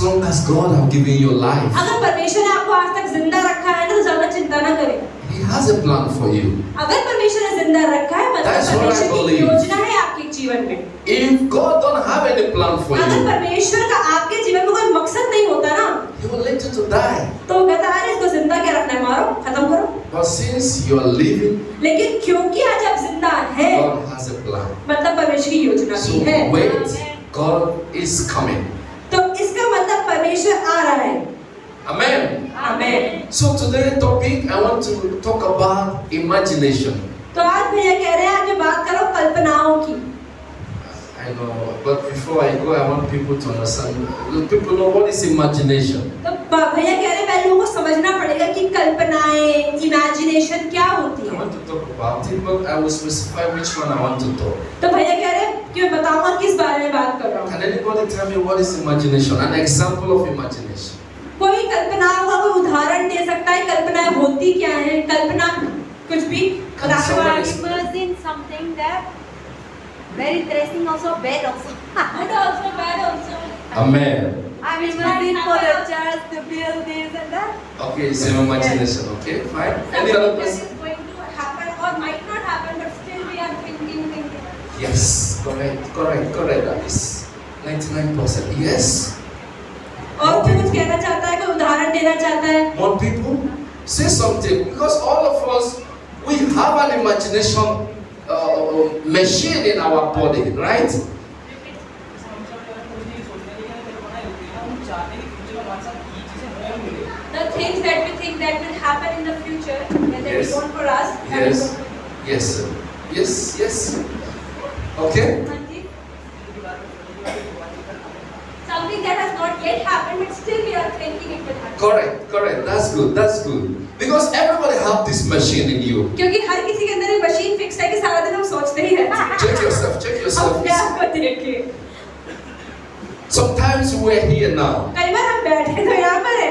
long as God has given you life, अगर परमेश्वर ने आपको आज तक जिंदा रखा है तो ज्यादा चिंता ना करें। He has a plan for you. अगर परमेश्वर ने जिंदा रखा है मतलब That's what I परमेश्वर की believe. योजना है आपके जीवन में। If God don't have any plan for अगर you, परमेश्वर का आपके जीवन में कोई मकसद नहीं होता ना, He will let you to die. तो वो कहता है इसको जिंदा क्या रखना है, मारो, खत्म करो। But since you are living, लेकिन क्योंकि आज आप जिंदा हैं, God has a plan. मतलब परमेश्वर की योजना So भी है। wait, God is coming. तो इसका मतलब परमेश्वर आ रहा है। Amen. Amen. So today's topic, I want to talk about imagination. तो आज भैया कह रहे हैं आज मैं बात करो कल्पनाओं की। I know, but before I go, I want people to understand. People know what is imagination. तो भैया कह रहे हैं पहले लोगों को समझना पड़ेगा कि कल्पनाएं, इमेजिनेशन क्या होती I है। want to talk about it, but I will specify which one I want to talk. तो भैया कह रहे हैं कि मैं बताऊंगा किस बारे में बात कर रहा हूँ। Can anybody tell me what is imagination? An example of imagination. कोई कल्पनाओं का कोई उदाहरण दे सकता है, कल्पनाएं होती क्या है, कल्पना कुछ भी बता Somebody सकता है। Imagine something that very interesting also, bad also. Good also, bad also. Amen. I'm imagining for the church to build this and that. Okay, it's an imagination. Okay, fine. Any Something other that person? is going to happen or might not happen, but still we are thinking. Yes, correct. That is 99%. Yes. और कोई कुछ कहना चाहता है, कोई उदाहरण देना चाहता है। More people say something, because all of us we have an imagination machine in our body, right? The things that we think that will happen in the future, whether Yes. it's want for us. Yes, sir. Yes. Okay. Something that has not yet happened, but still we are thinking it will happen. Correct. That's good. Because everybody have this machine in you. क्योंकि हर किसी के अंदर एक machine fix है कि सारा दिन हम सोचते ही रहते हैं। Check yourself. अपने आप को देखिए। Sometimes we're here now. कई बार हम बैठे तो यहाँ पर है।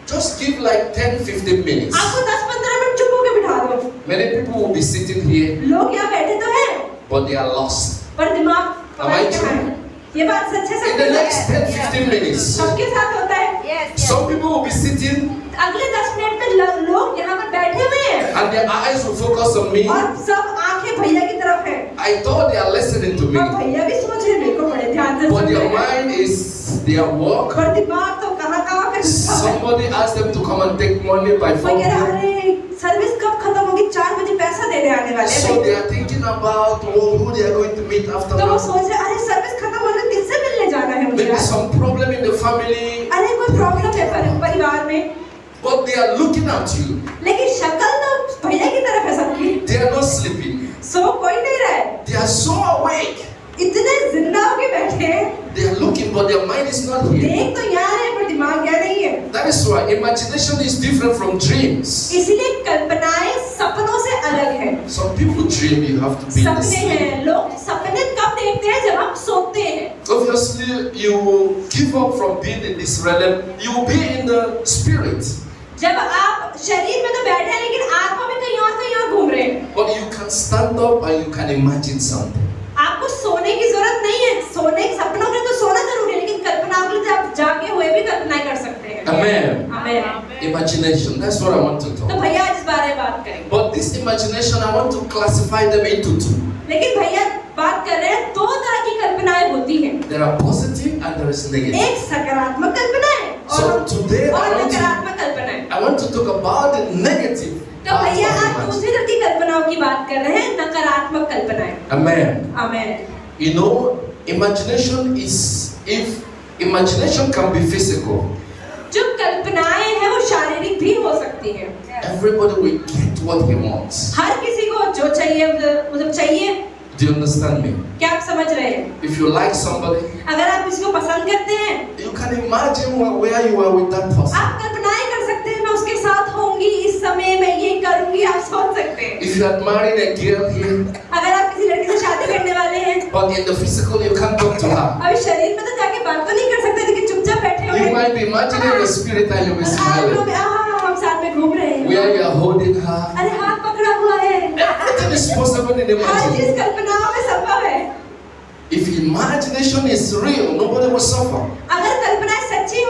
Just give like 10-15 minutes. आपको 10-15 मिनट चुप होकर बिठा दो। Many people will be sitting here, लोग यहाँ बैठे तो हैं, but they are lost. पर दिमाग Am I कहाँ है? ये बात सच है In सबके the साथ next है। 10-15 minutes, सबके साथ होता है। Yes. some people will be sitting अगले 10 मिनट में लोग यहाँ पर बैठे हुए हैं and their eyes will focus on me. और सब आंखें भैया की तरफ है। I thought they are listening to me, और भैया भी सोच रहे मेरे को बड़े ध्यान से but सुन their रहे हैं। mind is their work. और दिमाग तो कहाँ पे है। Somebody asked them to come and take money by 4 कोई कह रहा p.m. अरे सर्विस कब खत्म होगी, 4 बजे पैसा देने आने वाले So हैं। they are thinking about who they are going to meet after तो वो that. सोच रहे अरे सर्विस खत्म हो रही है, किससे मिलने जाना है मुझे Maybe आज? some problem in the family, अरे कोई प्रॉब्लम है परिवार में, but they are looking at you. लेकिन शक्ल तो भैया की तरफ है सबकी। They are not sleeping. सो कोई नहीं रहा है, They are so awake. इतने जिंदा होके बैठे हैं, They are looking, but their mind is not here. देख तो यहाँ है पर दिमाग यहाँ नहीं है। That is why imagination is different from dreams. इसीलिए कल्पनाएं सपनों से अलग है। Some people dream you have to be in the सपने sleep. हैं, लोग सपने कब देखते हैं जब हम सोते हैं। Obviously, you will give up from being in this realm. You will be in the spirit. जब आप शरीर में तो बैठे हैं लेकिन आत्मा में कहीं और घूम रहे हैं। But you can stand up and you can imagine something. आपको सोने की जरूरत नहीं है, सोने सपनों के लिए तो सोना जरूरी है, लेकिन कल्पनाओं के लिए आप जागे हुए भी कल्पनाएं कर सकते हैं। Amen. Amen. Imagination. That's what I want to तो talk. भैया आज इस बारे में बात करेंगे। But this imagination, I want to classify them into two. लेकिन भैया बात कर रहे हैं दो तरह की कल्पनाएं होती हैं। There are positive and there is negative. एक सकारात्मक कल्पना है So today और नकारात्मक कल्पना है। I want to talk about the negative. तो भैया आज दूसरी तरह की कल्पनाओं की बात कर रहे हैं, नकारात्मक कल्पनाएं। Amen. Amen. You know, imagination can be physical. जो कल्पनाएं हैं वो शारीरिक भी हो सकती हैं। Everybody will get what he wants. हर किसी को जो चाहिए मतलब चाहिए। Do you understand me? क्या आप समझ रहे हैं? If you like somebody, अगर आप किसी को पसंद करते हैं, you can imagine where you are with that person. आप कल्पनाएं कर सकते हैं मैं उसके साथ होंगी, इस समय मैं ये करूंगी, आप सोच सकते हैं। If you are marrying a girl here, अगर आप किसी लड़की से शादी करने वाले हैं, but in the physical you can't talk to her, अभी शरीर में तो जाके बात तो नहीं कर सकते, लेकिन चुपचाप बैठे हुए you हैं। might be imagining the spirit and you'll be smiling. हम साथ में घूम रहे हैं। Where you are holding her. अरे हाथ पकड़ा हुआ है। Everything is possible in her imagination. चीज कल्पनाओं में संभव है। If imagination is real, nobody will suffer. अगर कल्पनाएं सच्ची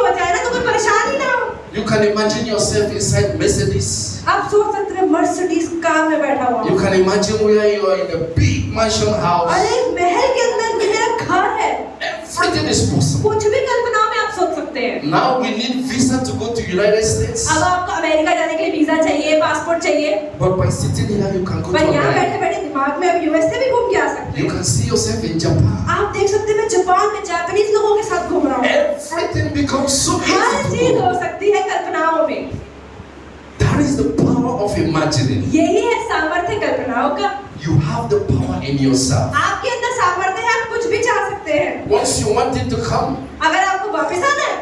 You can imagine yourself inside Mercedes. आप सोच सकते हैं मर्सिडीज कार में बैठा हुआ You can imagine where you are in a big mansion house. अरे महल के अंदर मेरा घर है Everything is possible. कुछ भी कल्पना में आप सोच सकते हैं Now we need visa to go to United States. अब आपको अमेरिका जाने के लिए वीजा चाहिए पासपोर्ट चाहिए But by sitting here, you can go to पर यहाँ बैठे America. बैठे दिमाग में अब यूएस से भी घूम के आ सकते You हैं can see yourself in Japan. आप देख सकते हैं मैं जापान में जापानीज लोगों के साथ घूम रहा हूँ Everything becomes so her easy to चीज go. हो सकती है कल्पनाओं में That is the power of imagining. यही है सामर्थ्य कल्पनाओं का You have the power in yourself. आपके अंदर सामर्थ्य है आप कुछ भी चाह सकते हैं Once you want it to come, अगर आपको वापस आना है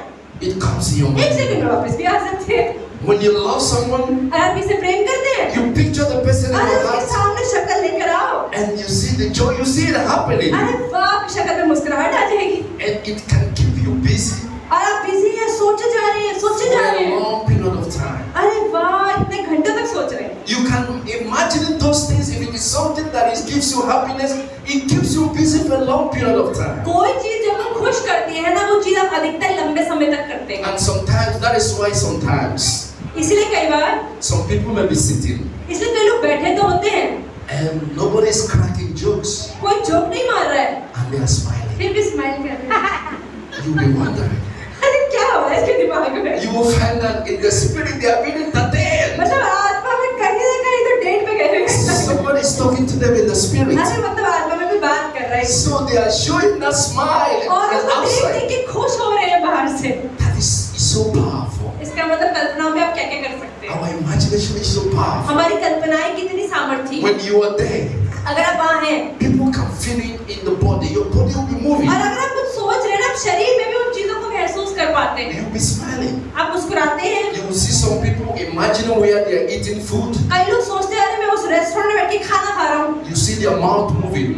it comes in your एक mind. सेकंड में वापस भी आ सकते हैं When you love someone, अगर आप इसे प्रेम करते हैं you picture the person in अरे your उसके heart सामने शक्ल लेकर आओ and you see the joy, you see it happening. अरे वाह शक्ल में मुस्कुराहट आ जाएगी And it can keep you busy और आप बिजी हैं सोचे जा रहे हैं सोचे for जा a रहे हैं long period of time. अरे वाह इतने घंटों तक सोच रहे हैं You can imagine those things. If it is something that gives you happiness, it keeps you busy for a long period of time. कोई चीज जब हम खुश करती है ना वो चीज आप अधिकतर लंबे समय तक करते हैं And sometimes, that is why sometimes इसलिए कई बार some people may be sitting इसलिए कई लोग बैठे तो होते हैं and nobody is cracking jokes कोई जोक नहीं मार रहा है and they are smiling. फिर भी स्माइल कर रहे हैं You'll be wondering. अरे क्या हो रहा है इसके दिमाग में You will find that in the spirit they are being entertained. मतलब आत्मा में कहीं ना कहीं तो डेट पे गए हुए हैं। Somebody is talking to them in the spirit. अरे मतलब आत्मा में भी बात कर रहा है So they are showing that smile और from उसको देख देख outside. के खुश हो रहे हैं बाहर से That is so powerful. इसका मतलब कल्पनाओं में आप क्या क्या कर सकते हैं Our imagination is so powerful. हमारी कल्पनाएं कितनी सामर्थ्य When you are there, अगर आप वहाँ हैं people can feel it in the body. Your body will be moving. और अगर आप कुछ सोच रहे हैं ना आप शरीर में भी उन चीजों को महसूस कर पाते हैं You'll be smiling. आप मुस्कुराते हैं You will see some people imagining where they are eating food. कई लोग सोचते हैं अरे मैं उस रेस्टोरेंट में बैठ के खाना खा रहा हूँ You see their mouth moving.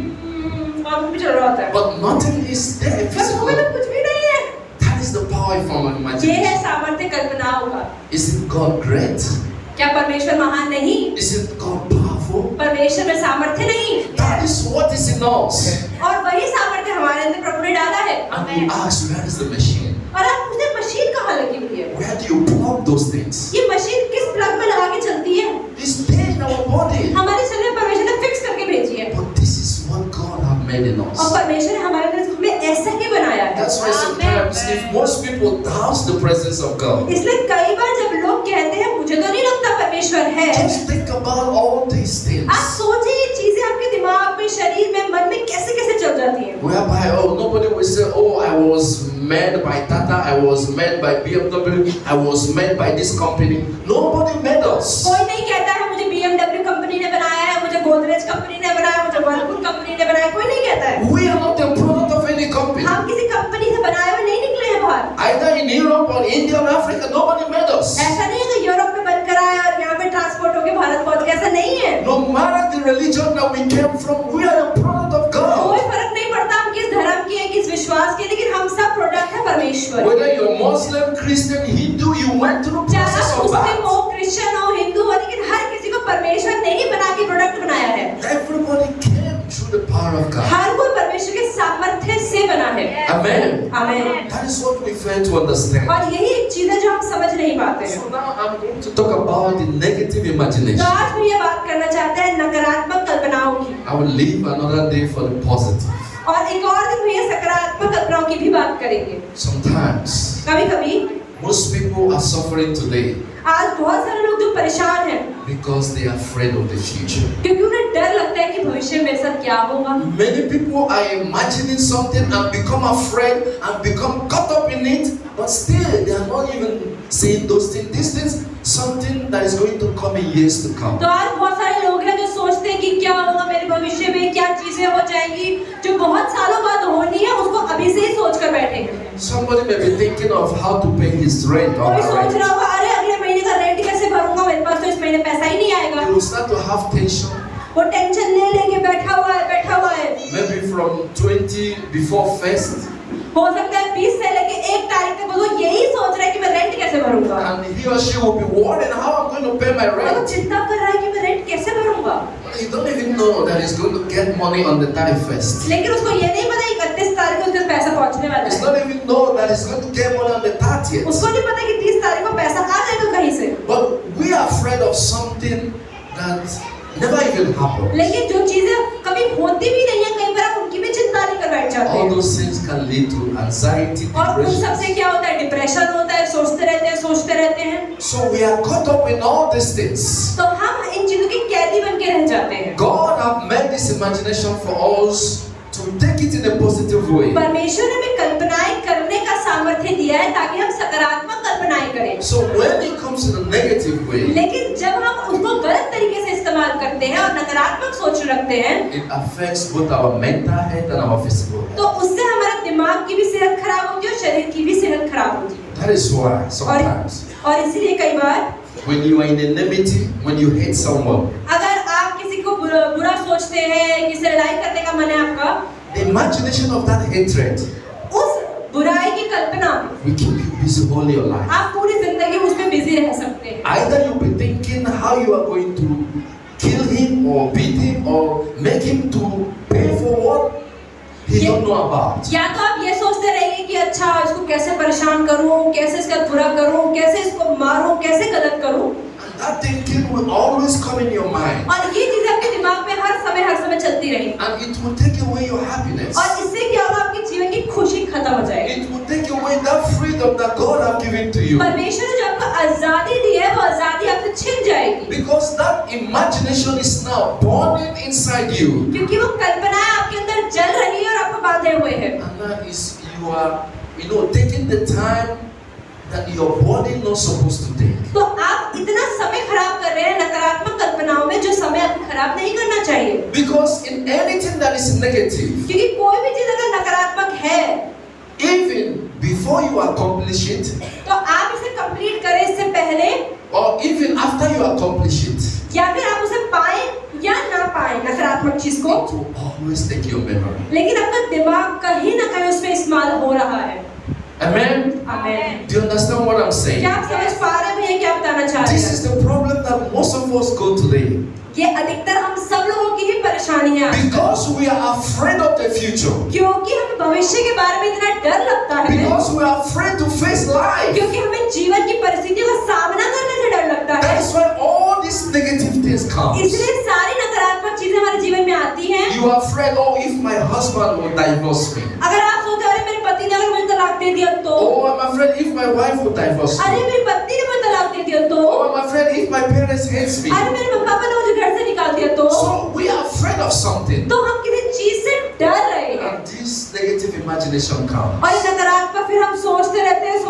और भी चल रहा होता है But nothing is there बस मुंह में physical. तो कुछ भी नहीं है That is the power from ये है imagination. सामर्थ्य कल्पनाओं का Isn't God great? क्या परमेश्वर महान नहीं Isn't God powerful? परमेश्वर में सामर्थ्य नहीं That is what is in us. और वही सामर्थ्य हमारे अंदर प्रभु ने डाला है And you ask, where is the machine? और आप पूछते हैं मशीन कहाँ लगी हुई है Where do you plug those things? ये मशीन किस प्लग में लगा के चलती है It's there in our body. हमारे शरीर में परमेश्वर ने फिक्स करके भेजी है But this is what God have made in और us. परमेश्वर ने हमारे अंदर हमें ऐसा ही बनाया है That's why sometimes if most people doubt the presence of God, इसलिए कई बार जब लोग कहते हैं मुझे तो नहीं लगता परमेश्वर है just think about all these things. आप सोचिए ये चीजें आपके दिमाग में शरीर में मन में कैसे कैसे चल जाती हैं Whereby, oh, nobody will say, oh, I was made by Tata, I was made by BMW, I was made by this company. Nobody made us. कोई नहीं कहता है मुझे BMW कंपनी ने बनाया है मुझे गोदरेज कंपनी ने बनाया मुझे वर्लपूल कंपनी ने बनाया कोई नहीं कहता है We are not the product of any company. हम किसी कंपनी से बनाए हुए नहीं निकले हैं बाहर Either in Europe or India or Africa, nobody made us. ऐसा नहीं है कि यूरोप में बनकर आए और यहाँ पे ट्रांसपोर्ट होके भारत पहुंच गए ऐसा नहीं है No matter the religion that we came from, we are a product of कोई God. फर्क नहीं पड़ता हम किस धर्म के हैं किस विश्वास के लेकिन हम सब प्रोडक्ट है परमेश्वर Whether you're Muslim, Christian, Hindu, you went through the चाहे process आप of मुस्लिम हो that. क्रिश्चियन हो हिंदू हो लेकिन हर किसी को परमेश्वर ने ही बना के प्रोडक्ट बनाया है Everybody came through the power of God. हर कोई परमेश्वर के सामर्थ्य से बना है Amen. आमीन That is what we fail to understand. और यही एक चीज है जो हम समझ नहीं पाते हैं So now I'm going to talk about the negative तो imagination. आज हम ये बात करना चाहते हैं नकारात्मक कल्पनाओं की I will leave another day for the positive. और एक और दिन भैया सकारात्मक कल्पनाओं की भी बात करेंगे Sometimes, कभी कभी most people are suffering today आज बहुत सारे लोग जो परेशान हैं because they are afraid of the future. क्योंकि उन्हें डर लगता है कि भविष्य में सब क्या होगा Many people are imagining something and become afraid and become caught up in it, but still they are not even saying those things. These things, something that is going to come in years to come. तो आज बहुत सारे लोग हैं जो सोचते हैं कि क्या होगा मेरे भविष्य में क्या चीजें हो जाएंगी जो बहुत सालों बाद होनी है उसको अभी से ही सोच कर बैठे हैं Somebody may be thinking of how to pay his rent or कोई her सोच rent. रहा होगा अरे अगले महीने का रेंट कैसे भरूंगा मेरे पास तो इस महीने पैसा ही नहीं आएगा You will start to have tension. वो टेंशन ले लेके बैठा हुआ है Maybe from 20 before first, हो सकता है 20 से लेके 1 तारीख तक वो यही सोच रहा है कि मैं रेंट कैसे भरूंगा and he or she will be worried how I'm going to pay my वो rent. चिंता कर रहा है कि मैं रेंट कैसे भरूंगा You don't even know that he's going to get money on the 31st. लेकिन उसको ये नहीं पता 31 तारीख को उसका पैसा पहुंचने वाला He's है not even know that he's going to get money on the 30th. उसको नहीं पता कि 30 तारीख को पैसा of something that never even happened. लेकिन जो चीजें कभी होती भी नहीं है, कई बार हम उनकी भी चिंता लेकर बैठ जाते All हैं। those things can lead to anxiety, और उन depression. सबसे क्या होता है? डिप्रेशन होता है, सोचते रहते हैं। So we are caught up in all these things. तो हम इन चीजों के कैदी बन के रह जाते हैं। God have made this imagination for us to take it in a positive way. परमेश्वर ने हमें कल्पनाएं करने का सामर्थ्य दिया है ताकि हम सकारात्मक कल्पनाएं करें। So when it comes to the negative way, लेकिन जब हम उसको गलत तरीके से इस्तेमाल करते हैं और नकारात्मक सोच रखते हैं, it affects both our mental health and our physical तो health. उससे हमारा दिमाग की भी सेहत खराब होती है और शरीर की भी सेहत खराब होती है। That is why sometimes और इसीलिए कई बार when you are in enmity, when you hate someone, अगर आप किसी को बुरा सोचते हैं, किसी से लड़ाई करने का मन है आपका, the imagination of that hatred उस बुराई की कल्पना will keep you busy all your life. आप पूरी जिंदगी उसमें बिजी रह सकते हैं। Either you'll be thinking how you are going to kill him or beat him or make him to pay for what he don't know about. या तो आप ये सोचते रहेंगे कि अच्छा इसको कैसे परेशान करूं, कैसे इसका बुरा करूं, कैसे इसको मारूं, कैसे गलत करूं, And that thinking will always come in your mind. और ये चीजें आपके दिमाग में हर समय चलती रहेंगी। And it will take away your happiness. और इससे क्या होगा? आपके जीवन की खुशी खत्म हो जाएगी। It will take away that freedom that God have given to you. परमेश्वर ने जो आपको आजादी दी है, वो आजादी आपसे छिन जाएगी। Because that imagination is now burning inside you. क्योंकि वो कल्पनाएं आपके अंदर जल रही है और आपको बांधे हुए हैं। And that is you are, taking the time that your body not supposed to take. तो आप इतना समय खराब कर रहे हैं नकारात्मक कल्पनाओं में, जो समय आपको खराब नहीं करना चाहिए। Because in anything that is negative, क्योंकि कोई भी चीज अगर नकारात्मक है, even before you accomplish it, तो आप इसे कंप्लीट करें इससे पहले, or even after you accomplish it, या फिर आप उसे पाएं या ना पाएं नकारात्मक चीज को, it will always take your memory. लेकिन आपका दिमाग कहीं ना कहीं उसमें इस्तेमाल हो रहा है। Amen? आमीन। Do you understand what I'm saying? क्या आप समझ पा रहे हैं भैया क्या बताना चाह रहे This हैं? is the problem that most of us go today. ये अधिकतर हम सब लोगों की ही परेशानी है आजकल। Because we are afraid of the future. क्योंकि हमें भविष्य के बारे में इतना डर लगता है, Because we are afraid to face life. क्योंकि हमें जीवन की परिस्थितियों का सामना करने से डर लगता है। That's why all these negative things come. इसलिए सारी नकारात्मक चीजें हमारे जीवन में आती हैं। You are afraid, oh, if my husband will divorce me. अगर आप सोचते अरे मेरे पति ने अगर मुझे तलाक दे दिया तो, Oh, I'm afraid if my wife will divorce अरे me. मेरी पत्नी ने मुझे तलाक दे दिया तो, Oh, I'm afraid if my parents hate me. अरे मेरे मम्मी पापा ने मुझे घर से निकाल दिया तो। So we are afraid of something. तो हम किसी चीज से डर रहे हैं And this negative imagination comes. और ये नकारात्मक फिर हम सोचते रहते हैं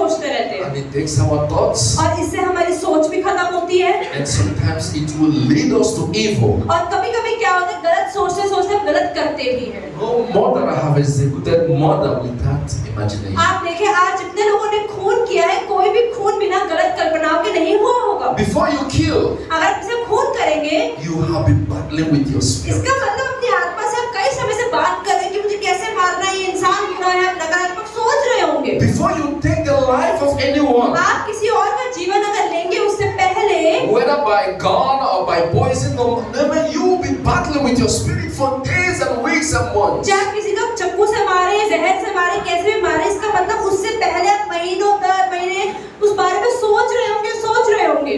And it takes our thoughts. और इससे हमारी सोच भी खत्म होती है। And sometimes it will lead us to evil. और कभी-कभी क्या होता है, गलत सोचते सोचते हम गलत करते भी हैं। No mother have executed murder with that imagination. आप देखें आज जितने लोगों ने खून किया है, कोई भी खून बिना गलत कल्पनाओं के नहीं हुआ होगा। Before you kill, अगर किसी खून करेंगे, you have been battling with your spirit. इसका मतलब अपनी आत्मा से आप कई समय से बात कर रहे हैं कि मुझे कैसे मारना है, ये इंसान बुरा है, आप नकारात्मक सोच रहे होंगे। Before you take the life of anyone, आप किसी और का जीवन अगर लेंगे उससे पहले, whether by gun or by poison, you will be battling with your spirit for days and weeks and months. चाहे किसी को चाकू से मारे, जहर से मारे, कैसे भी मारे, इसका मतलब उससे पहले आप महीनों दर महीने उस बारे में सोच रहे होंगे।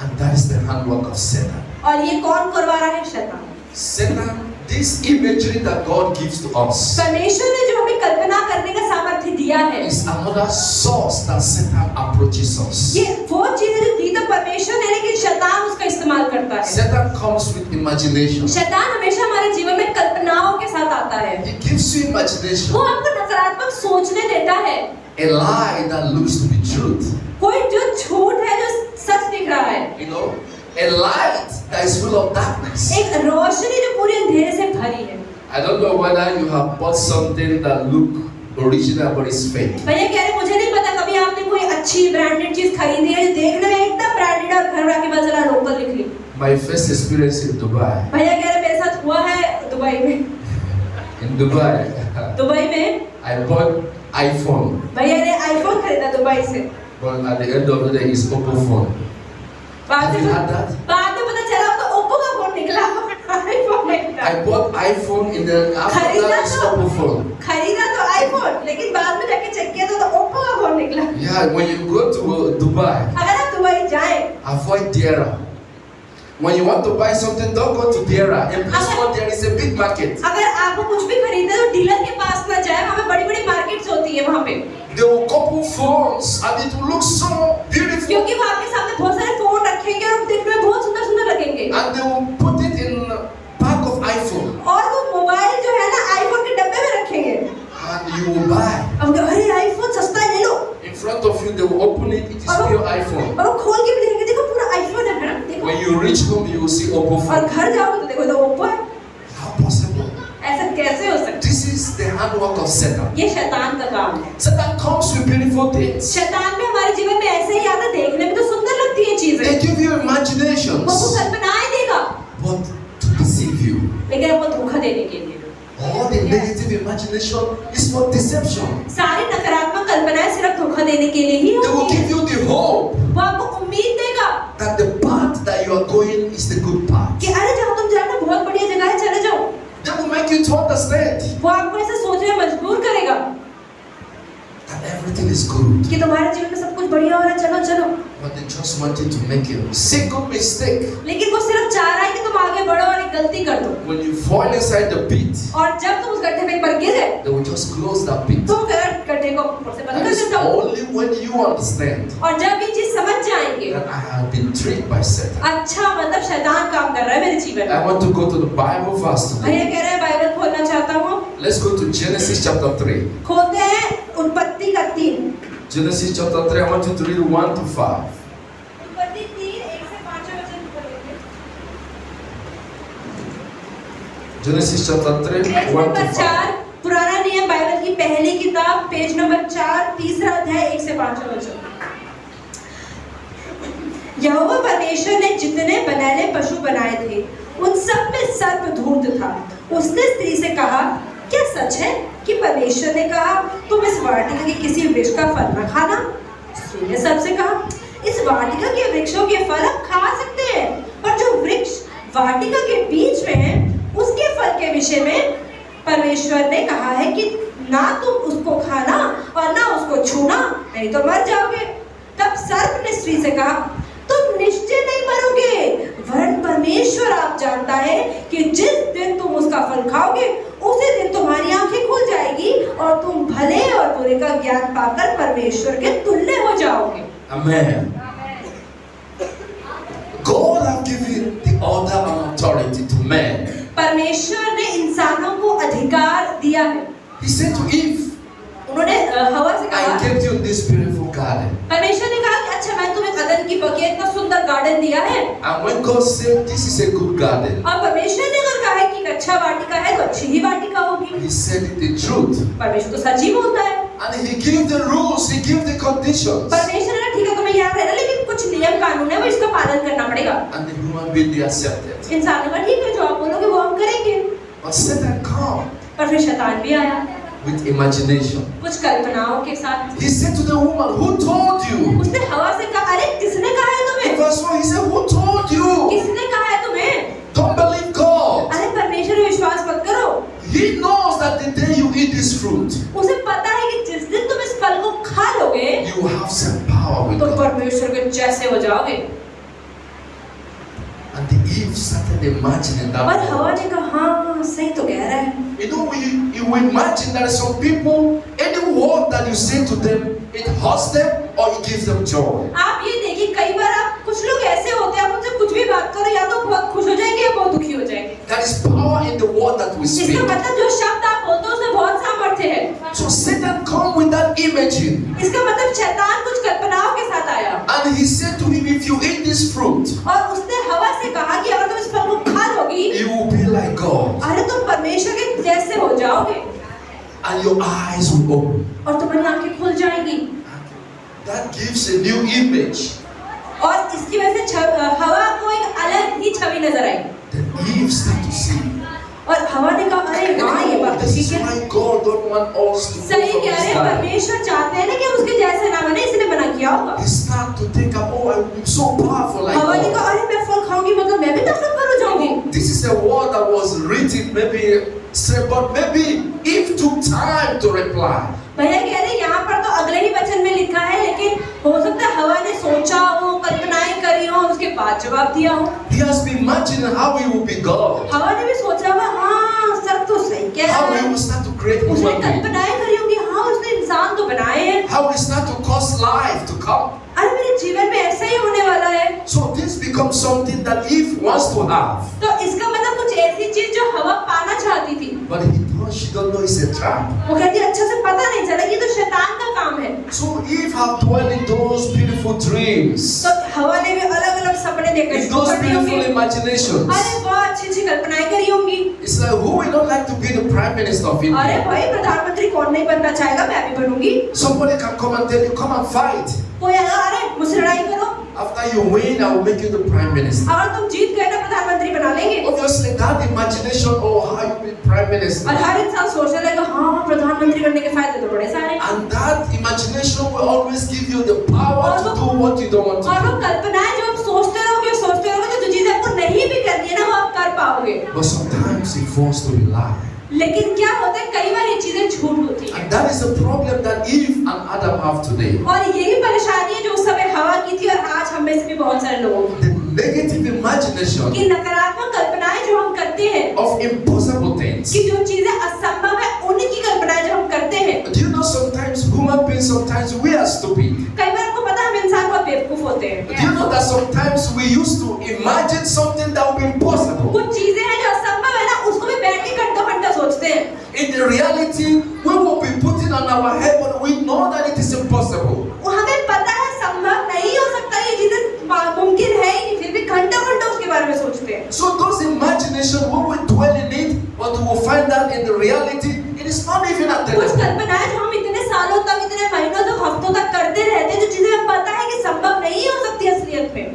And that is the handwork of Satan. और ये कौन करवा रहा है? शैतान। Satan, this imagery that God gives to us परमेश्वर ने जो हमें कल्पना करने का सामर्थ्य दिया है, is another source that Satan approaches us. ये वो चीज है जो दी तो परमेश्वर ने, लेकिन शैतान उसका इस्तेमाल करता है। Satan comes with imagination. शैतान हमेशा हमारे जीवन में कल्पनाओं के साथ आता है। He gives you imagination. वो आपको नकारात्मक सोचने देता है। A lie that looks to be truth. कोई जो झूठ है जो सच दिख रहा है। You know, a light that is full of darkness. एक रोशनी जो पूरे अंधेरे से भरी है। I don't know whether you have bought something that look original but is fake. भैया कह रहे मुझे नहीं पता कभी आपने कोई अच्छी ब्रांडेड चीज खरीदी है जो देखने में एकदम ब्रांडेड और घर आके बस जरा लोकल लिख ली। My first experience in Dubai. भैया कह रहे मेरे साथ हुआ है दुबई में। In Dubai, दुबई में I bought iPhone. भैया ने आईफोन खरीदा दुबई से। But at the end of the day, it's Oppo phone. बाद Have you में had that? पता चला तो ओप्पो का फोन निकला, आईफोन नहीं था। I bought iPhone in the after that it's Oppo phone. खरीदा तो आईफोन, लेकिन बाद में जाके चेक किया तो ओप्पो का फोन निकला। Yeah, when you go to Dubai, अगर आप दुबई जाएं, avoid Dirham. When you want to buy something, don't go to Dera. A place where there is a big market. अगर आपको कुछ भी खरीदना है तो डीलर के पास ना जाए, वहाँ पे बड़ी-बड़ी मार्केट्स होती है वहाँ पे। They will couple phones and it will look so beautiful. क्योंकि वो आपके सामने बहुत सारे फोन रखेंगे और दिखने में बहुत सुंदर-सुंदर लगेंगे। And they will put it in back of iPhone. और वो मोबाइल जो है ना आईफोन के डब्बे में रखेंगे। And you will buy. अब अरे आईफोन सस्ता है, ले लो। In front of you, they will open it. It is pure iPhone. और वो खोल के भी देखेंगे, देखो पूरा आईफोन है ना, देखो। When you reach home, you will see Oppo और phone. घर जाओगे तो देखो तो ओप्पो है। How possible? ऐसा कैसे हो सकता है? This is the handwork of Satan. ये शैतान का काम है। Satan comes with beautiful things. शैतान में हमारे जीवन में ऐसे ही आता, देखने में तो सुंदर लगती है चीजें। They give you वो imaginations, कल्पनाएं देगा, but to deceive you. लेकिन आपको धोखा देने के लिए। All the negative imagination is for deception. सारी नकारात्मक कल्पनाएं सिर्फ धोखा देने के लिए ही They will होती give है। you the hope वो आपको उम्मीद देगा that the path that you are going is the good path. कि अरे जहाँ तुम जा रहे हो बहुत बढ़िया जगह है, चले जाओ। They will make you to understand वो आपको ऐसा सोचने में मजबूर करेगा that everything is good. कि तुम्हारे जीवन में सब कुछ बढ़िया हो रहा है, चलो चलो। But they just wanted to make a single mistake. लेकिन वो सिर्फ चाह रहा है कि तुम आगे बढ़ो और एक गलती कर दो। When you fall inside the pit, और जब तुम उस गड्ढे में एक बार गिरे, they will just close that pit. तो गड्ढे को ऊपर से बंद And कर it's देता हूँ। only when you understand और जब ये चीज समझ जाएंगे, that I have been tricked by Satan. अच्छा मतलब शैतान काम कर रहा है मेरे जीवन I में। want to go to the Bible verse today. भैया कह रहे हैं बाइबल खोलना चाहता हूँ। Let's go to Genesis chapter 3. खोलते हैं उत्पत्ति का 3। Genesis chapter 3, I want you to read 1 to 5. उत्पत्ति 3 1 से 5 वचन पढ़ेंगे। Genesis chapter 3, page 1 number to 5. 4 पुराना नियम बाइबल की पहली किताब, पेज नंबर 4, तीसरा अध्याय 1 से 5 वचन। यहोवा परमेश्वर ने जितने बनैले पशु बनाए थे उन सब में सर्प धूर्त था। उसने स्त्री से कहा, क्या सच है कि परमेश्वर ने कहा तुम इस वाटिका के किसी वृक्ष का फल न खाना? स्त्री ने सर्प से कहा, इस वाटिका के वृक्षों के फल हम खा सकते हैं, पर जो वृक्ष वाटिका के बीच में है उसके फल के विषय में परमेश्वर ने कहा है कि ना तुम उसको खाना और ना उसको छूना, नहीं तो मर जाओगे। तब सर्प ने स्त्री से कहा, तुम निश्चय नहीं मरोगे, वरन परमेश्वर आप जानता है कि जिस दिन तुम उसका फल खाओगे उसी दिन तुम्हारी आंखें खुल जाएगी और तुम भले और बुरे का ज्ञान पाकर परमेश्वर के तुल्य हो जाओगे। Amen. God has given the order and authority to man. परमेश्वर ने इंसानों को अधिकार दिया है। He said to Eve, उन्होंने हवा से I कहा, kept you in this beautiful garden. परमेश्वर ने कहा कि अच्छा मैं तुम्हें अदन की बगिया इतना सुंदर गार्डन दिया है। And when God said this is a good garden, और परमेश्वर ने अगर कहा है कि एक अच्छा वाटिका है तो अच्छी ही वाटिका होगी। He said it the truth. परमेश्वर तो सच ही बोलता है। And He gave the rules, He gave the conditions. परमेश्वर ने ठीक है तुम्हें यहाँ रहना, लेकिन कुछ नियम कानून है वो इसका पालन करना पड़ेगा। And the human being they accepted. इंसानों का ठीक है, जो आप बोलोगे वो हम करेंगे। But Satan come पर फिर शैतान भी आया with imagination. कुछ कल्पनाओं के साथ। He said to the woman, who told you? उसने हवा से कहा, अरे किसने कहा है In तुम्हें? verse 1 he said, who told you? किसने कहा है तुम्हें? Don't believe God. अरे परमेश्वर में विश्वास मत करो। He knows that the day you eat this fruit, उसे पता है कि जिस दिन तुम इस फल को खा लोगे you will have some power with तो God. परमेश्वर के जैसे हो जाओगे। And the Eve started imagining that. और हवा ने कहा, हाँ सही तो कह रहा है। You know, you imagine that some people, any word that you say to them, it hurts them or it gives them joy. आप ये देखिए कई बार आप कुछ लोग ऐसे होते हैं, आप उनसे कुछ भी बात करो या तो बहुत खुश हो जाएंगे या बहुत दुखी हो जाएंगे। There is power in the word that we speak. इसका मतलब जो शब्द आप बोलते हो उसमें बहुत सामर्थ्य है। So Satan come with that imaging. इसका मतलब शैतान कुछ कल्पनाओं के साथ आया And he said to him, if you eat this fruit, और उसने हवा से कहा कि अगर तुम इस फल को खा लोगी you will be like God. अरे तुम परमेश्वर के जैसे हो जाओगे And your eyes will open. और तुम्हारी आंखें खुल जाएंगी। That gives a new image. और इसकी वजह से हवा को एक अलग ही छवि नजर आई। Then Eve started to see. और हवा ने कहा, अरे हाँ ये बात तो This ठीक is है। why God don't want us to go सही from कह रहे this हैं, life. परमेश्वर चाहते हैं ना कि हम उसके जैसे ना बने, इसलिए बना किया होगा। He start to think of, oh, I'm so powerful like हवा ने God. कहा, अरे मैं फल खाऊंगी मतलब मैं भी ताकतवर हो जाऊंगी। This is a word that was written maybe straight, but maybe Eve took time to reply. भैया कह रहे हैं यहाँ पर तो अगले ही वचन में लिखा है, लेकिन हो सकता है हवा ने सोचा हो, कल्पनाएं करी हो और उसके बाद जवाब दिया हो। He has been imagining how he will be God, हवा ने भी सोचा होगा हाँ सब तो सही कह how रहा he है, will start to create उसने human being, कल्पनाएं करी होंगी, हाँ उसने इंसान तो बनाए हैं, how he start to cause life to come. अरे मेरे जीवन में ऐसा ही होने वाला है। So this becomes something that Eve wants to have, तो इसका मतलब कुछ ऐसी चीज जो हवा पाना चाहती थी, but she don't know it's a trap. वो कहती है अच्छा से पता नहीं चला कि तो शैतान का काम है। So Eve have dwelt in those beautiful dreams, तो हवा ने भी अलग अलग सपने देखने in शुरू those कर दिए beautiful होंगे। imaginations. अरे वाह अच्छी अच्छी कल्पनाएं करी होंगी। It's like, who would not like to be the prime minister of अरे India? भाई प्रधानमंत्री कौन नहीं बनना चाहेगा, मैं भी बनूंगी। Somebody can come and tell you, come and fight. कोई आएगा अरे मुझसे लड़ाई करो, After you win, I will make you the prime minister. अगर तुम जीत गए ना प्रधानमंत्री बना लेंगे। Obviously, that imagination, oh, how you be prime minister, और हर इंसान सोचने लगेगा हाँ प्रधानमंत्री बनने के फायदे तो बड़े सारे। and that imagination will always give you the power to do what you don't want और to वो do. कल्पनाएं जो आप सोचते रहोगे जो चीजें आपको नहीं भी करनी है ना वो आप कर पाओगे। But sometimes it falls to a lie. लेकिन क्या होता है कई बार ये चीजें झूठ होती हैं। And that is the problem that Eve and Adam have today. और यही परेशानी है जो उस समय हवा की थी और आज हम में से भी बहुत सारे लोगों की। The negative imagination कि नकारात्मक कल्पनाएं जो हम करते हैं of impossible things. कि जो चीजें असंभव है उन्हीं की कल्पनाएं जो हम करते हैं। Do you know sometimes human beings, sometimes we are stupid. कई बार आपको पता है हम इंसान बहुत बेवकूफ होते हैं। Do you know that sometimes we used to imagine something that would be impossible? कुछ चीजें हैं जो असंभव है ना उसको भी बैठ के घंटों सोचते हैं। In the reality, we will be putting on our head, but we know that it is impossible. वो हमें पता है संभव नहीं हो सकता, ये चीजें मुमकिन है ही नहीं, फिर भी घंटों उसके बारे में सोचते हैं। So those imagination, when we dwell in it, but we will find that in the reality, it is not even कुछ attainable. कल्पनाएं जो हम इतने सालों तक, इतने महीनों तक, हफ्तों तक करते रहते हैं, जो चीजें हमें पता है कि संभव नहीं हो सकती असलियत में।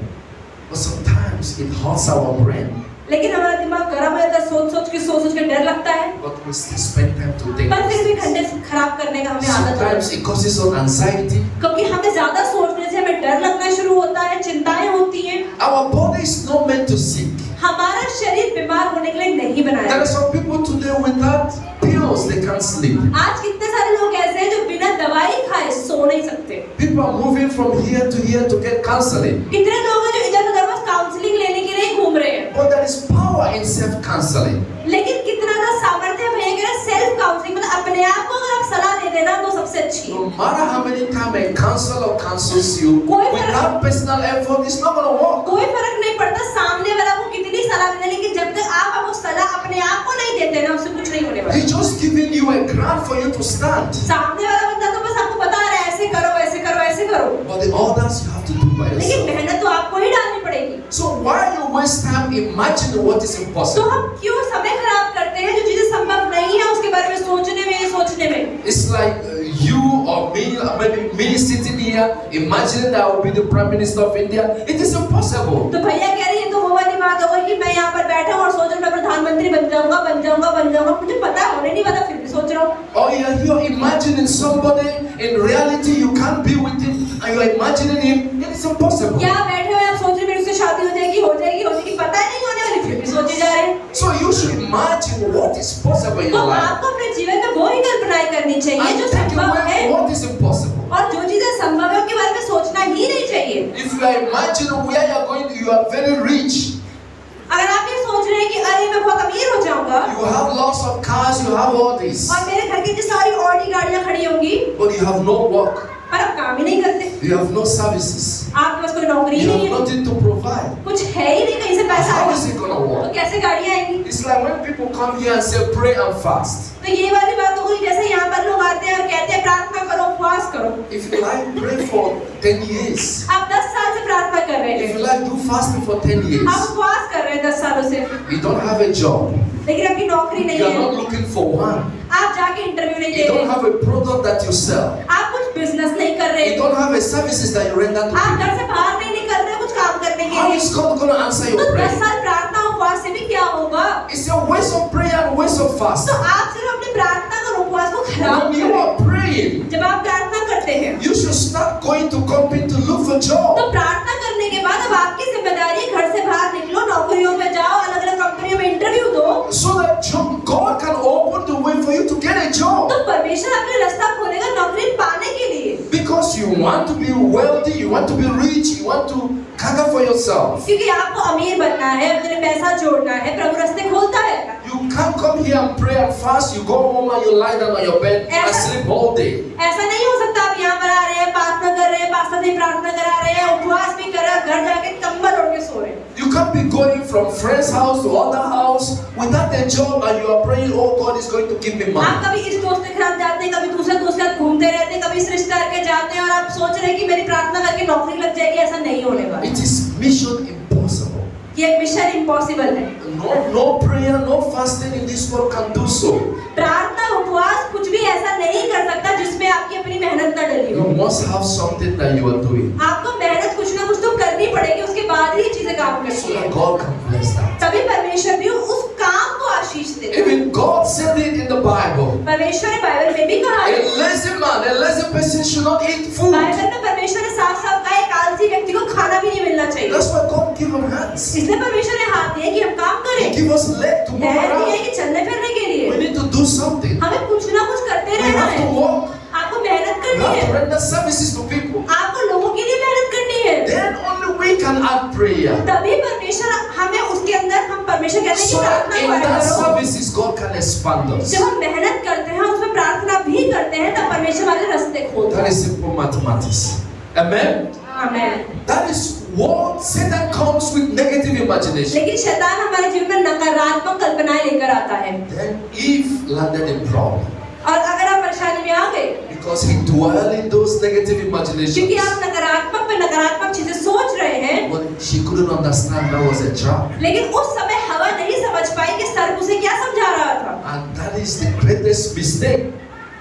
But sometimes it hurts our brain, लेकिन हमारा दिमाग गर्म हो जाता है, सोच के डर लगता है, but we still spend time to think. पर फिर भी घंटे खराब करने का हमें आदत है। Sometimes it causes us anxiety. क्योंकि हमें ज्यादा सोचने से हमें डर लगना शुरू होता है, चिंताएं होती हैं। Our body is not meant to sick. हमारा शरीर बीमार होने के लिए नहीं बनाया There है। are some people today without pills they can't sleep. आज कितने सारे लोग ऐसे हैं जो बिना दवाई खाए सो नहीं सकते। People are moving from here to get counseling. कितने लोग हैं जो इधर उधर बस काउंसलिंग लेने के लिए घूम रहे हैं। But there is power in self-counseling. लेकिन कितना का सामर्थ्य है भैया कह सेल्फ काउंसलिंग, मतलब अपने आप को अगर आप सलाह दे देना तो सबसे अच्छी है। No matter how many times a counselor counsels you, without personal effort, it's not going to work. कोई फर्क नहीं पड़ता सामने वाला को कितनी सलाह देना, लेकिन जब तक आप वो सलाह अपने आप को नहीं देते ना उससे कुछ नहीं होने वाला। He's just giving you a ground for you to stand. सामने वाला बंदा तो बस आपको बता रहा है ऐसे करो ऐसे करो ऐसे करो, But the others you have to do by लेकिन yourself. मेहनत तो आपको ही डालनी पड़ेगी। So why you waste time imagining what is तो impossible? हम क्यों समय खराब करते हैं जो चीजें संभव नहीं है उसके बारे में सोचने में। It's like you or me, or maybe me sitting here, imagining that I will be the Prime Minister of India. It is impossible. तो भैया कह रही है तो वो वाली बात हो गई कि मैं यहाँ पर बैठा हूँ और सोच रहा हूँ मैं प्रधानमंत्री बन जाऊंगा, मुझे पता है होने नहीं वाला फिर भी सोच रहा हूँ। Or you're imagining somebody, in reality you can't be with him, and you're imagining him, it is impossible. क्या बैठे हुए आप सोच रहे मेरी उससे शादी हो जाएगी, पता नहीं होने वाली फिर भी सोचे जा रहे हैं। So you should imagine what is possible in तो your life. आपको अपने जीवन में वो ही कल्पनाएं करनी चाहिए And जो take संभव है, away what is impossible. और जो चीजें संभव है उनके बारे में सोचना ही नहीं चाहिए। If you are imagining where you are going, you are very rich. अगर आप ये सोच रहे हैं कि अरे मैं बहुत अमीर हो जाऊंगा You have lots of cars, you have all this, और मेरे घर की जो सारी ऑडी गाड़ियां खड़ी होंगी, but you have no work, पर आप काम ही नहीं करते, you have no services, आपके पास कोई नौकरी ही you नहीं have है, nothing to provide. कुछ है ही नहीं, कहीं से पैसा How आएगा is it going to तो work? कैसे गाड़ियां आएंगी? It's like when people come here and say pray and fast. तो ये वाली बात हो गई जैसे यहाँ पर लोग आते हैं और कहते हैं प्रार्थना करो, उपवास करो। If you like pray for 10 years, आप 10 साल से प्रार्थना कर रहे if हैं, you like do fasting for 10 आप years, उपवास कर रहे हैं 10 सालों से, you don't have a job, लेकिन आपकी नौकरी नहीं you are not है, looking for one, आप जाके इंटरव्यू नहीं you दे don't रहे, have a product that you sell, आप कुछ बिजनेस नहीं कर रहे, you don't have a services that you render to आप people. घर से बाहर नहीं निकल रहे कुछ काम करने के How लिए, is God going to answer तो your 10 prayer? साल प्रार्थना उपवास से भी क्या होगा? It's a waste of prayer and waste of तो fasting. आप सिर्फ अपनी प्रार्थना और उपवास को खराब When you करें। are praying, जब आप प्रार्थना करते हैं you should start going to company to look for तो job. प्रार्थना करने के बाद अब आपकी जिम्मेदारी है घर से बाहर निकलो, नौकरियों में जाओ, अलग अलग कंपनियों में इंटरव्यू दो, So that God can open the way for you to get a तो job. परमेश्वर अपने रास्ता खोलेगा नौकरी पाने के लिए। Because you want to be wealthy, you want to be rich, you want to cater for yourself. क्योंकि आपको अमीर बनना है, अपने पैसा जोड़ना है, प्रभु रास्ते खोलता है। You can't come here and pray and fast. You go home and you lie down on your bed and sleep all day. ऐसा नहीं हो सकता। आप यहाँ पर आ रहे हैं, प्रार्थना कर रहे हैं, पास्टर से प्रार्थना करा रहे हैं, उपवास भी कर रहे हैं, घर जाके कंबल ओढ़ के सो रहे हैं। You can't be going from friend's house to other house without a job and you are praying, oh God is going to give me आप money. कभी इस दोस्त के साथ जाते हैं, कभी दूसरे दोस्त के साथ घूमते रहते हैं, कभी इस रिश्तेदार के जाते हैं और आप सोच रहे हैं कि मेरी प्रार्थना करके नौकरी लग जाएगी। ऐसा नहीं होने वाला। It is mission impossible. ये मिशन इम्पॉसिबल है। No prayer, no fasting in this world can do so. प्रार्थना उपवास कुछ भी ऐसा नहीं कर सकता जिसमें आपकी अपनी मेहनत न डली You हो। must have something that you are doing आपको मेहनत कुछ ना कुछ तो करनी पड़ेगी, उसके बाद ही ये चीजें काम so करती that हैं। God can bless that. तभी परमेश्वर भी उस काम को आशीष देता है। Even God said it in the Bible. परमेश्वर ने बाइबल में भी कहा A है। lazy man, a lazy person should not eat food. Bible में परमेश्वर ने साफ-साफ कहा एक आलसी व्यक्ति को खाना भी नहीं मिलना चाहिए। That's why God give him hands. इसलिए परमेश्वर ने हाथ दिए कि हम काम He करें। give us leg to move पैर दिए around. कि चलने फिरने के लिए। We need to do something. हमें कुछ ना कुछ करते We रहना have to है। work. आपको मेहनत We करनी have to है। render services to people. आपको लोगों के लिए मेहनत करनी है। Then only we can add prayer. तभी परमेश्वर हमें उसके अंदर हम परमेश्वर कहते हैं कि So that प्रार्थना in that करो। services God can expand us. जब हम मेहनत करते हैं, उसमें प्रार्थना भी करते हैं, तब परमेश्वर वाले रास्ते खोलता That है। is simple mathematics. Amen. Amen. That is what Satan comes with negative imagination. लेकिन शैतान हमारे जीवन में नकारात्मक कल्पनाएं लेकर आता है। Then Eve landed in problem और अगर आप परेशानी में आ गए because he dwelled in those negative क्योंकि imaginations. आप नकारात्मक पे नकारात्मक चीजें सोच रहे हैं, But she couldn't understand that was a trap. लेकिन उस समय हवा नहीं समझ पाई कि सर्प उसे क्या समझा रहा था। And that is the greatest mistake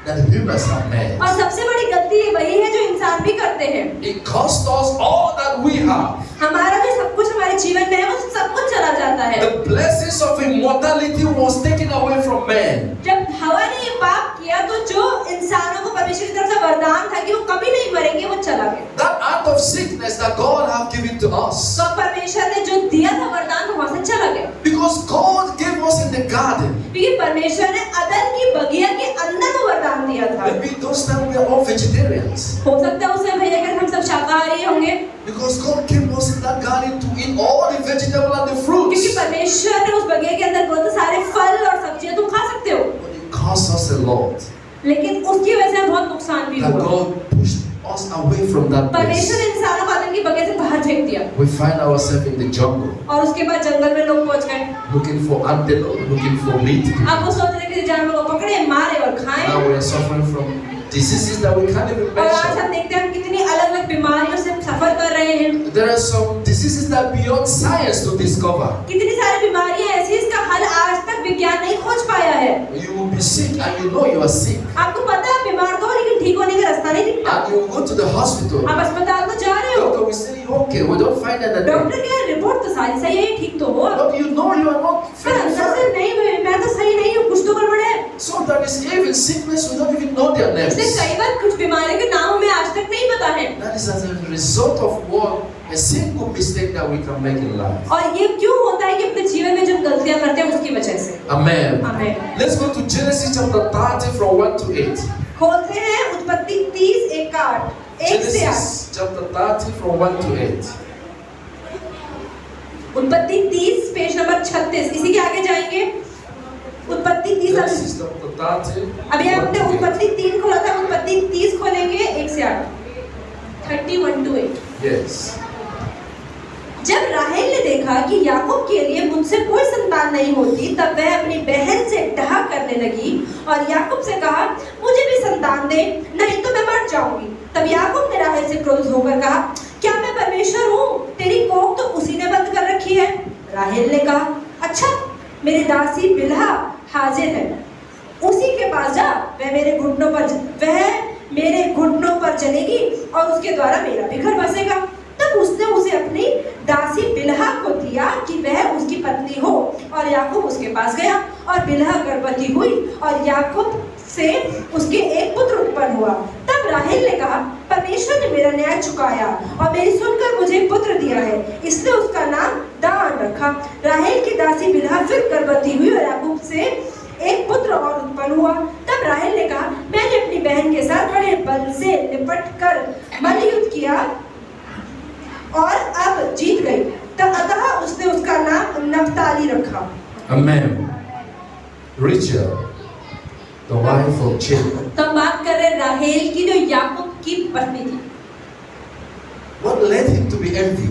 that humans have made. और सबसे बड़ी गलती वही है जो इंसान भी करते हैं। It cost us all that we have. हमारा जो सब कुछ हमारे जीवन में है, वो सब कुछ चला जाता है। The blessings of immortality was taken away from man. जब हवा ने ये पाप किया तो जो इंसानों को परमेश्वर की तरफ से वरदान था कि वो कभी नहीं मरेंगे, वो चला गया। That out of sickness that God have given to us. तो परमेश्वर ने जो दिया था वरदान, वो वहां से चला गया। Because God gave us in the garden. क्योंकि परमेश्वर ने अदन की बगिया के अंदर वो वरदान दिया था। Maybe those times we are all vegetarians. हो सकता है उस समय भैया अगर हम सब शाकाहारी होंगे, Because God gave us in that garden to eat all the vegetable and the क्योंकि fruits. परमेश्वर ने उस बगिया के अंदर बहुत सारे फल और सब्जियां तुम खा सकते हो। But it cost us a lot. लेकिन उसकी वजह से बहुत नुकसान भी That हुआ। God pushed us away from that परमेश्वर place. ने इंसानों को अदन की बगिया से बाहर फेंक दिया We find ourselves in the jungle, और उसके बाद जंगल में लोग पहुंच गए। looking for antelope, looking for meat. अब वो सोच रहे कि जानवरों को पकड़े, मारे और खाएं। Now we are suffering from diseases that we can't even और आज mention. हम देखते हैं हम कितनी अलग-अलग बीमारियों से सफर कर रहे हैं। There are some diseases that are beyond science to discover. कितनी सारी बीमारियां ऐसी इसका हल आज तक विज्ञान नहीं खोज पाया है। You will be sick and you know you are sick. आपको पता है आप बीमार तो हो, लेकिन ठीक होने का रास्ता नहीं दिखता। And you will go to the hospital. आप अस्पताल तो जा रहे हो, Doctor will say, okay, we don't find anything. Doctor कह रिपोर्ट तो सारी सही है, ठीक तो हो, But you know you are not पर feeling अंदर से fine. नहीं, मैं तो सही नहीं हूँ, कुछ तो गड़बड़ है। So there is even sickness we don't even know their names. इसलिए कई बार कुछ बीमारियों के नाम हमें आज तक नहीं पता है। That is as a result of what a simple mistake that we can make in life. और ये क्यों होता है कि अपने जीवन में जब गलतियां करते हैं उसकी वजह से। Amen. आमीन। Let's go to Genesis chapter 30 from 1 to 8. खोलते हैं उत्पत्ति 30 1 से 8। Genesis chapter 30 from 1 to 8. उत्पत्ति 30 पेज नंबर 36, इसी के आगे जाएंगे। उत्पत्ति 30 Genesis chapter 30. अभी 1 आपने to 8. उत्पत्ति 3 खोला था, उत्पत्ति 30 खोलेंगे 1 से 8। 31 to 8। Yes. जब राहेल ने देखा कि याकूब के लिए मुझसे कोई संतान नहीं होती, तब वह अपनी बहन से डाह करने लगी और याकूब से कहा, मुझे भी संतान दे, नहीं तो मैं मर जाऊंगी। तब याकूब ने राहेल से क्रोधित होकर कहा, क्या मैं परमेश्वर हूँ? तेरी कोख तो उसी ने बंद कर रखी है। राहेल ने कहा, अच्छा, मेरी दासी बिल्हा हाजिर है, उसी के पास जा, वह मेरे घुटनों पर जलेगी और उसके द्वारा मेरा भी घर बसेगा। तब उसने उसे अपनी दासी बिल्हा को दिया कि वह उसकी पत्नी हो, और याकूब उसके पास गया और बिल्हा गर्भवती हुई और याकूब से उसके एक पुत्र उत्पन्न हुआ। तब राहेल ने कहा, परमेश्वर ने मेरा न्याय चुकाया और मेरी सुनकर मुझे पुत्र दिया है, इसलिए उसका नाम दान रखा। राहेल की दासी बिल्हा फिर गर्भवती हुई और याकूब से एक पुत्र और उत्पन्न हुआ। तब राहेल ने कहा, मैंने अपनी बहन के साथ बड़े बल से निपट कर मल्लयुद्ध किया और अब जीत गई। तब अतः उसने उसका नाम नप्ताली रखा। Amen. Rachel, the wife of Jacob. तब बात कर रहे राहेल की, जो याकूब की पत्नी थी। What led him to be envy?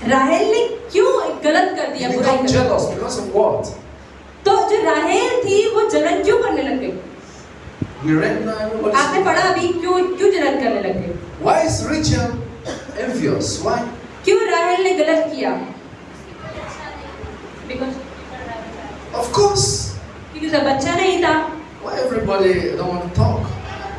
राहेल ने क्यों गलत कर He दिया, बुराई became कर jealous because of what? तो जो राहेल थी वो जलन क्यों करने लग गई? We read now. Everybody आपने पढ़ा अभी, क्यों क्यों जलन करने लग गई? Why is Rachel envious? Why? क्यों राहेल ने गलत किया? Because Of course. क्योंकि उसका बच्चा नहीं था। Why everybody don't want to talk?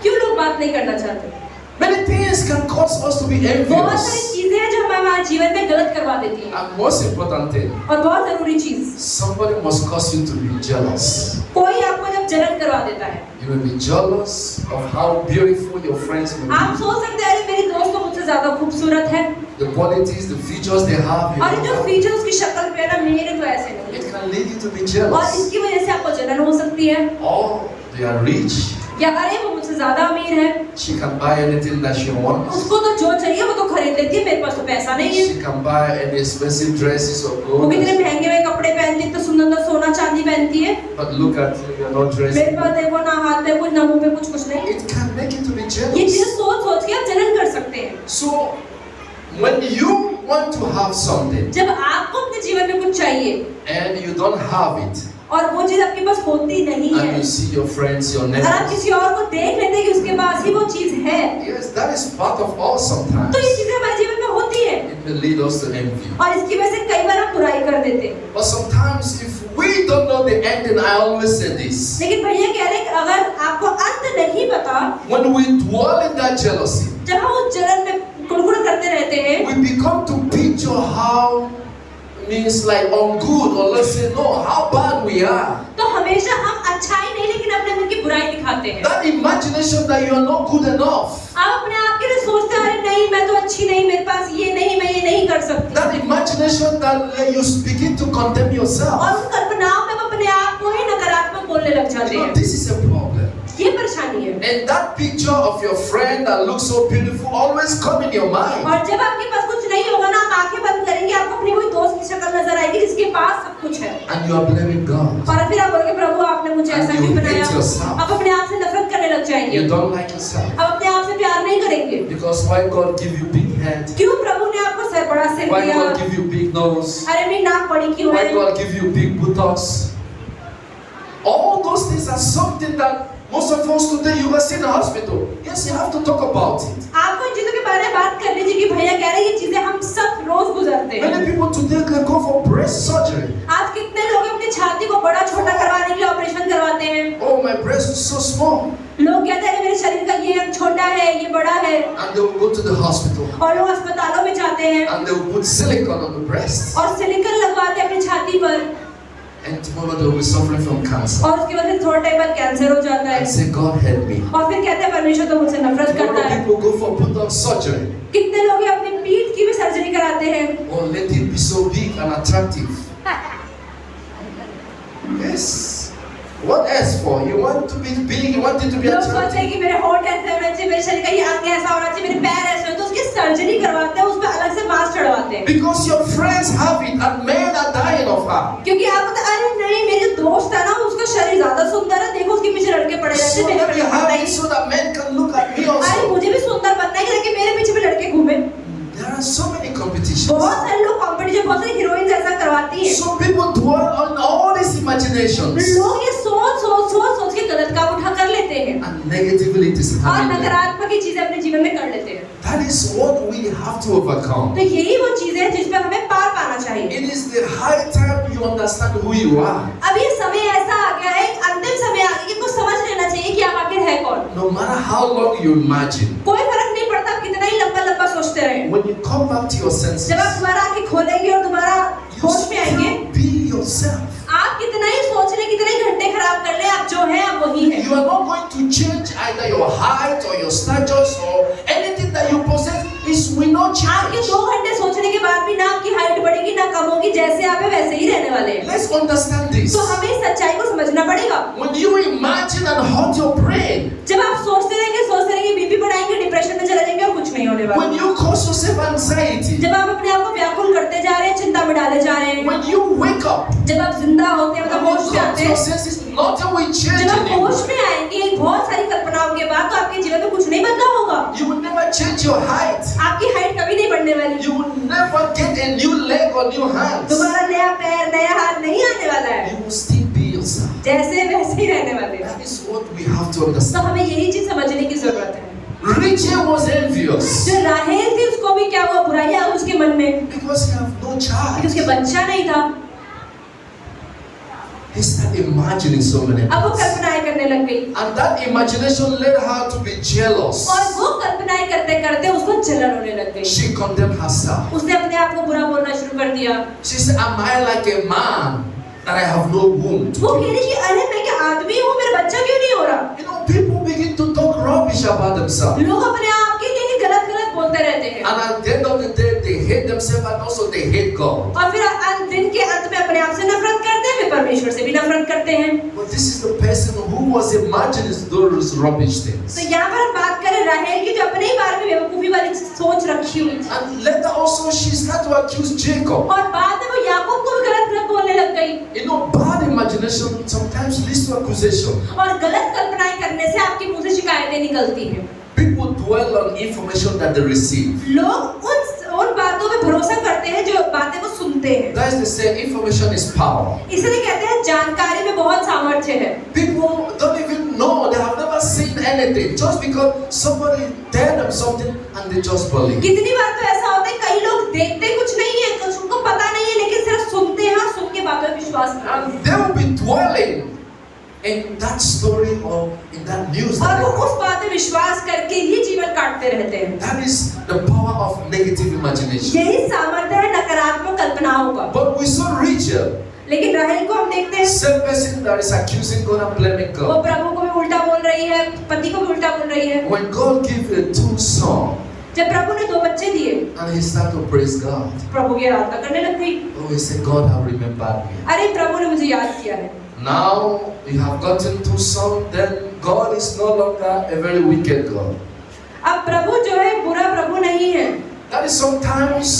क्यों लोग बात नहीं करना चाहते? Many things can cause us to be बहुत सारी envious. चीजें हैं जो हमारे जीवन में गलत करवा देती हैं। And most important thing, और बहुत जरूरी चीज, somebody must cause you to be jealous. कोई आपको जब जलन करवा देता है, You will be jealous of how beautiful your friends may आप be. सोच सकते हैं अरे मेरी दोस्त तो मुझसे ज्यादा खूबसूरत है, The qualities, the features they have. you और ये जो know. फीचर उसकी शक्ल पे है ना, मेरे तो ऐसे नहीं। It can lead you to be और jealous. इसकी वजह से आपको जलन हो सकती है, Or they are rich. या अरे वो मुझसे ज्यादा अमीर है, She can buy anything that she wants. उसको तो जो चाहिए वो तो खरीद लेती है, मेरे पास तो पैसा नहीं है। She can buy any expensive dresses or वो कितने clothes. महंगे महंगे कपड़े पहनती है, तो सुंदर सोना चांदी पहनती है, But look at you, you're not मेरे dressed. पास देखो ना हाथ में कुछ, ना मुंह में कुछ नहीं। It can make you to be ये jealous. चीजें सोच सोच के आप जलन कर सकते हैं। So, when you want to have something जब आपको अपने जीवन में कुछ चाहिए and you don't have it, और वो चीज आपके पास होती नहीं है, and you see your friends, your और आप neighbors, किसी और को देख लेते हैं कि उसके पास ही वो चीज है, yes, that is part of all sometimes. तो ये चीजें हमारे जीवन में होती है, It may lead us to envy. और इसकी वजह से कई बार हम बुराई कर देते हैं। But sometimes, if we don't know the ending, I always say this. लेकिन भैया कह रहे हैं कि अगर आपको अंत नहीं पता, When we dwell in that jealousy, जब हम उस जलन में गुड़गुड़ करते रहते हैं, we become to picture how means like on good, or let's say no, how bad we are. तो हमेशा हम अच्छाई नहीं लेकिन अपने मन की बुराई दिखाते हैं। That imagination that you are not good enough. आप अपने आप के लिए सोचते हैं, अरे नहीं मैं तो अच्छी नहीं, मेरे पास ये नहीं, मैं ये नहीं कर सकती। That imagination that you begin to condemn yourself. और उस कल्पनाओं में हम अपने आप को ही नकारात्मक बोलने लग जाते You know, हैं। this is a problem. ये परेशानी है। And that picture of your friend that looks so beautiful always come in your mind. और जब आपके पास कुछ नहीं होगा ना, आप आंखें बंद करेंगे, आपको अपनी कोई दोस्त की शक्ल नजर आएगी जिसके पास सब कुछ है, And you are blaming God. और फिर आप बोलेंगे प्रभु आपने मुझे And ऐसा you क्यों hate बनाया? yourself. आप अपने आप से नफरत करने लग जाएंगे, You don't like yourself. आप अपने आप से प्यार नहीं करेंगे। Because why God give you big head? क्यों प्रभु ने आपको सर बड़ा सिर Why दिया? God give you big nose? अरे मेरी नाक बड़ी क्यों Why है? God give you big buttocks? All those things are something that most of us today, you are in the hospital. Yes, you have to talk about it. आपको इन चीजों के बारे में बात कर लीजिए कि भैया कह रहे हैं ये चीजें हम सब रोज गुजरते हैं। Many people today can go for breast surgery. आज कितने लोग अपनी छाती को बड़ा छोटा करवाने के लिए ऑपरेशन करवाते हैं। Oh, my breast is so small. लोग कहते हैं कि मेरे शरीर का ये अंग छोटा है, ये बड़ा है, And they will go to the hospital. और लोग अस्पतालों में जाते हैं And they will put silicone on the breast. और सिलिकॉन लगवाते हैं अपनी छाती पर, And tomorrow they will be suffering from cancer. और उसके बाद फिर थोड़ा टाइम बाद कैंसर हो जाता है, And say, God help me. और फिर कहते हैं परमेश्वर तो मुझसे नफरत करता Tomorrow है। people go for buttock surgery. कितने लोग हैं अपनी पीठ की भी सर्जरी कराते हैं। Oh, let it be so big and attractive. Yes. What else for? You want to be big, you want it to be लोग सोचते attractive. हैं कि मेरे होंठ ऐसे होने चाहिए, मेरे शरीर का ये अंग ऐसा होना चाहिए, मेरे पैर ऐसे हो, तो उसकी सर्जरी करवाते हैं, उस पर अलग से मास्क चढ़वाते हैं। Because your friends have it and men are dying of her. क्योंकि आप तो अरे नहीं मेरे जो दोस्त है ना उसका शरीर ज्यादा सुंदर है, देखो उसके पीछे लड़के पड़े रहते So हैं, मेरे let me पे have नहीं। it so that men can look at me अरे also. मुझे भी सुंदर बनना है ताकि मेरे पीछे भी लड़के घूमे। There are so many competitions. बहुत सारे लोग कंपटीशन, बहुत सारी हीरोइंस ऐसा करवाती हैं। So people dwell on all these imaginations. लोग ये सोच के गलत काम उठा कर लेते हैं And negatively it is और happening. नकारात्मक ही चीजें अपने जीवन में कर लेते हैं। That is what we have to overcome. तो यही वो चीजें हैं जिस पे हमें पार पाना चाहिए। It is the high time you understand who you are. अब ये समय ऐसा आ गया है, अंतिम समय आ गया कि इनको समझ लेना चाहिए कि आप आखिर है कौन। No matter how long you imagine, कोई फर्क नहीं पड़ता आप कितना ही लंबा लंबा सोचते रहे, when you come back to your senses, जब आप दोबारा आंखें खोलेंगे और दोबारा you होश में आएंगे, still be yourself. आप कितना ही सोच ले, कितने ही घंटे खराब कर ले, आप जो है आप वही है। You are not going to change either your height or your status or anything that you possess. Is will not आपके change. 2 घंटे सोचने के बाद भी ना आपकी हाइट बढ़ेगी ना कम होगी, जैसे आप है वैसे ही रहने वाले हैं। Let's understand this. तो हमें इस सच्चाई को समझना पड़ेगा। When you imagine and hurt your brain, जब आप सोचते रहेंगे बीपी बढ़ाएंगे, डिप्रेशन में चले जाएंगे और कुछ नहीं होने वाला। when you cause yourself anxiety, जब आप अपने आप को व्याकुल करते जा रहे हैं, चिंता में डाले जा रहे हैं, when you wake up, जब आप जिंदा होते हैं, मतलब when you होश में come आते to your हैं, senses, nothing will change जब आप in you. होश में आएंगे बहुत सारी कल्पनाओं के बाद, तो आपके जीवन में कुछ नहीं बदला होगा। You will never change your height. आपकी हाइट कभी नहीं बढ़ने वाली। You will never get a new leg or new hands. दोबारा नया पैर, नया हाथ नहीं आने वाला है। You will still be yourself. जैसे वैसे ही रहने वाले हैं। That is what we have to तो understand. हमें यही चीज समझने की जरूरत है। Rachel was envious जो राहेल थी उसको भी क्या हुआ, बुराई आ उसके मन में, because he have no क्योंकि child. उसके बच्चा नहीं था। He started imagining so many अब वो things. कल्पनाएं करने लग गई, And that imagination led her to be jealous. और वो कल्पनाएं करते करते उसको जलन होने लग गई। She condemned herself. उसने अपने आप को बुरा बोलना शुरू कर दिया। She said, am I like a man that I have no womb to वो give? कह रही कि अरे मैं क्या आदमी हूँ, मेरा बच्चा क्यों नहीं हो रहा। You know, people begin to talk rubbish about themselves. लोग अपने आप के लिए गलत गलत बोलते रहते हैं, And at the end of the day, they hate themselves and also they hate God. और फिर दिन के अंत में अपने आप से नफरत करते हैं, फिर परमेश्वर से भी नफरत करते हैं। But this is the person who was imagining those rubbish things. तो यहाँ पर हम बात करें राहेल की, जो अपने ही बारे में बेवकूफी वाली सोच रखी हुई थी, And later also she started to accuse Jacob. और बाद में वो याकूब को भी गलत गलत बोलने लग गई। You know, bad imagination sometimes leads to accusation. और गलत कल्पनाएं करने से आपके मुंह से शिकायतें निकलती हैं। People dwell on information that they receive. लोग उन बातों पे भरोसा करते हैं जो बातें वो सुनते हैं। That's they say information is power. इसलिए कहते हैं जानकारी में बहुत सामर्थ्य है। People don't even know, they have never seen anything. Just because somebody tell them something and they just believe. कितनी बार तो ऐसा होता है, कई लोग देखते कुछ नहीं है, कुछ उनको पता नहीं है, लेकिन सिर्फ सुनते हैं, सुन के बातों पे विश्वास करते हैं। And they will be dwelling in that story or in that news. और That वो they उस have. बात में विश्वास करके ही जीवन काटते रहते हैं। That is the power of negative imagination. यही सामर्थ्य है नकारात्मक कल्पनाओं का। But we saw Rachel, लेकिन राहेल को हम देखते हैं, same person that is accusing God and blaming वो God. प्रभु को भी उल्टा बोल रही है, पति को भी उल्टा बोल रही है। When God gave her 2 sons जब प्रभु ने 2 बच्चे दिए, and he started to praise God, प्रभु की आराधना करने लग गई। oh, he said, God have remembered me. अरे प्रभु ने मुझे याद किया है। Now you have gotten 2 sons, then God is no longer a very wicked God. अब प्रभु जो है बुरा प्रभु नहीं है। That is sometimes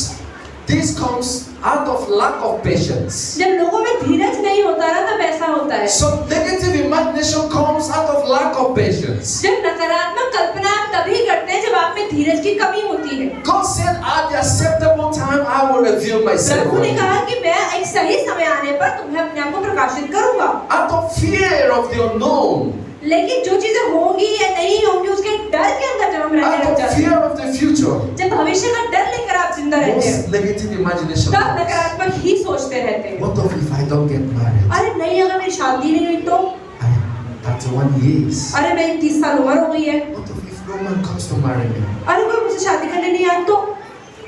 this comes out of lack of patience. जब लोगों में धीरज नहीं होता ना, तब ऐसा होता है। Some negative imagination comes out of lack of patience. जब नकारात्मक कल्पना आप तभी करते हैं जब आप में धीरज की कमी होती है। God said, at the acceptable time, I will reveal myself. प्रभु ने कहा कि मैं एक सही समय आने पर तुम्हें अपने आप को प्रकाशित करूंगा। Out of fear of the unknown, लेकिन जो चीजें होंगी या नहीं होंगी, उसके डर के अंदर जब हम रहने out लग of जाते fear हैं, of the future, जब भविष्य का डर लेकर आप जिंदा रहते हैं, most negative imagination तब comes. नकारात्मक ही सोचते रहते हैं। What if I don't get married? अरे नहीं, अगर मेरी शादी नहीं हुई तो, I am 31 years. अरे मेरी 30 साल उम्र हो गई है, What if no man comes to marry me? अरे कोई मुझसे शादी करने नहीं आया तो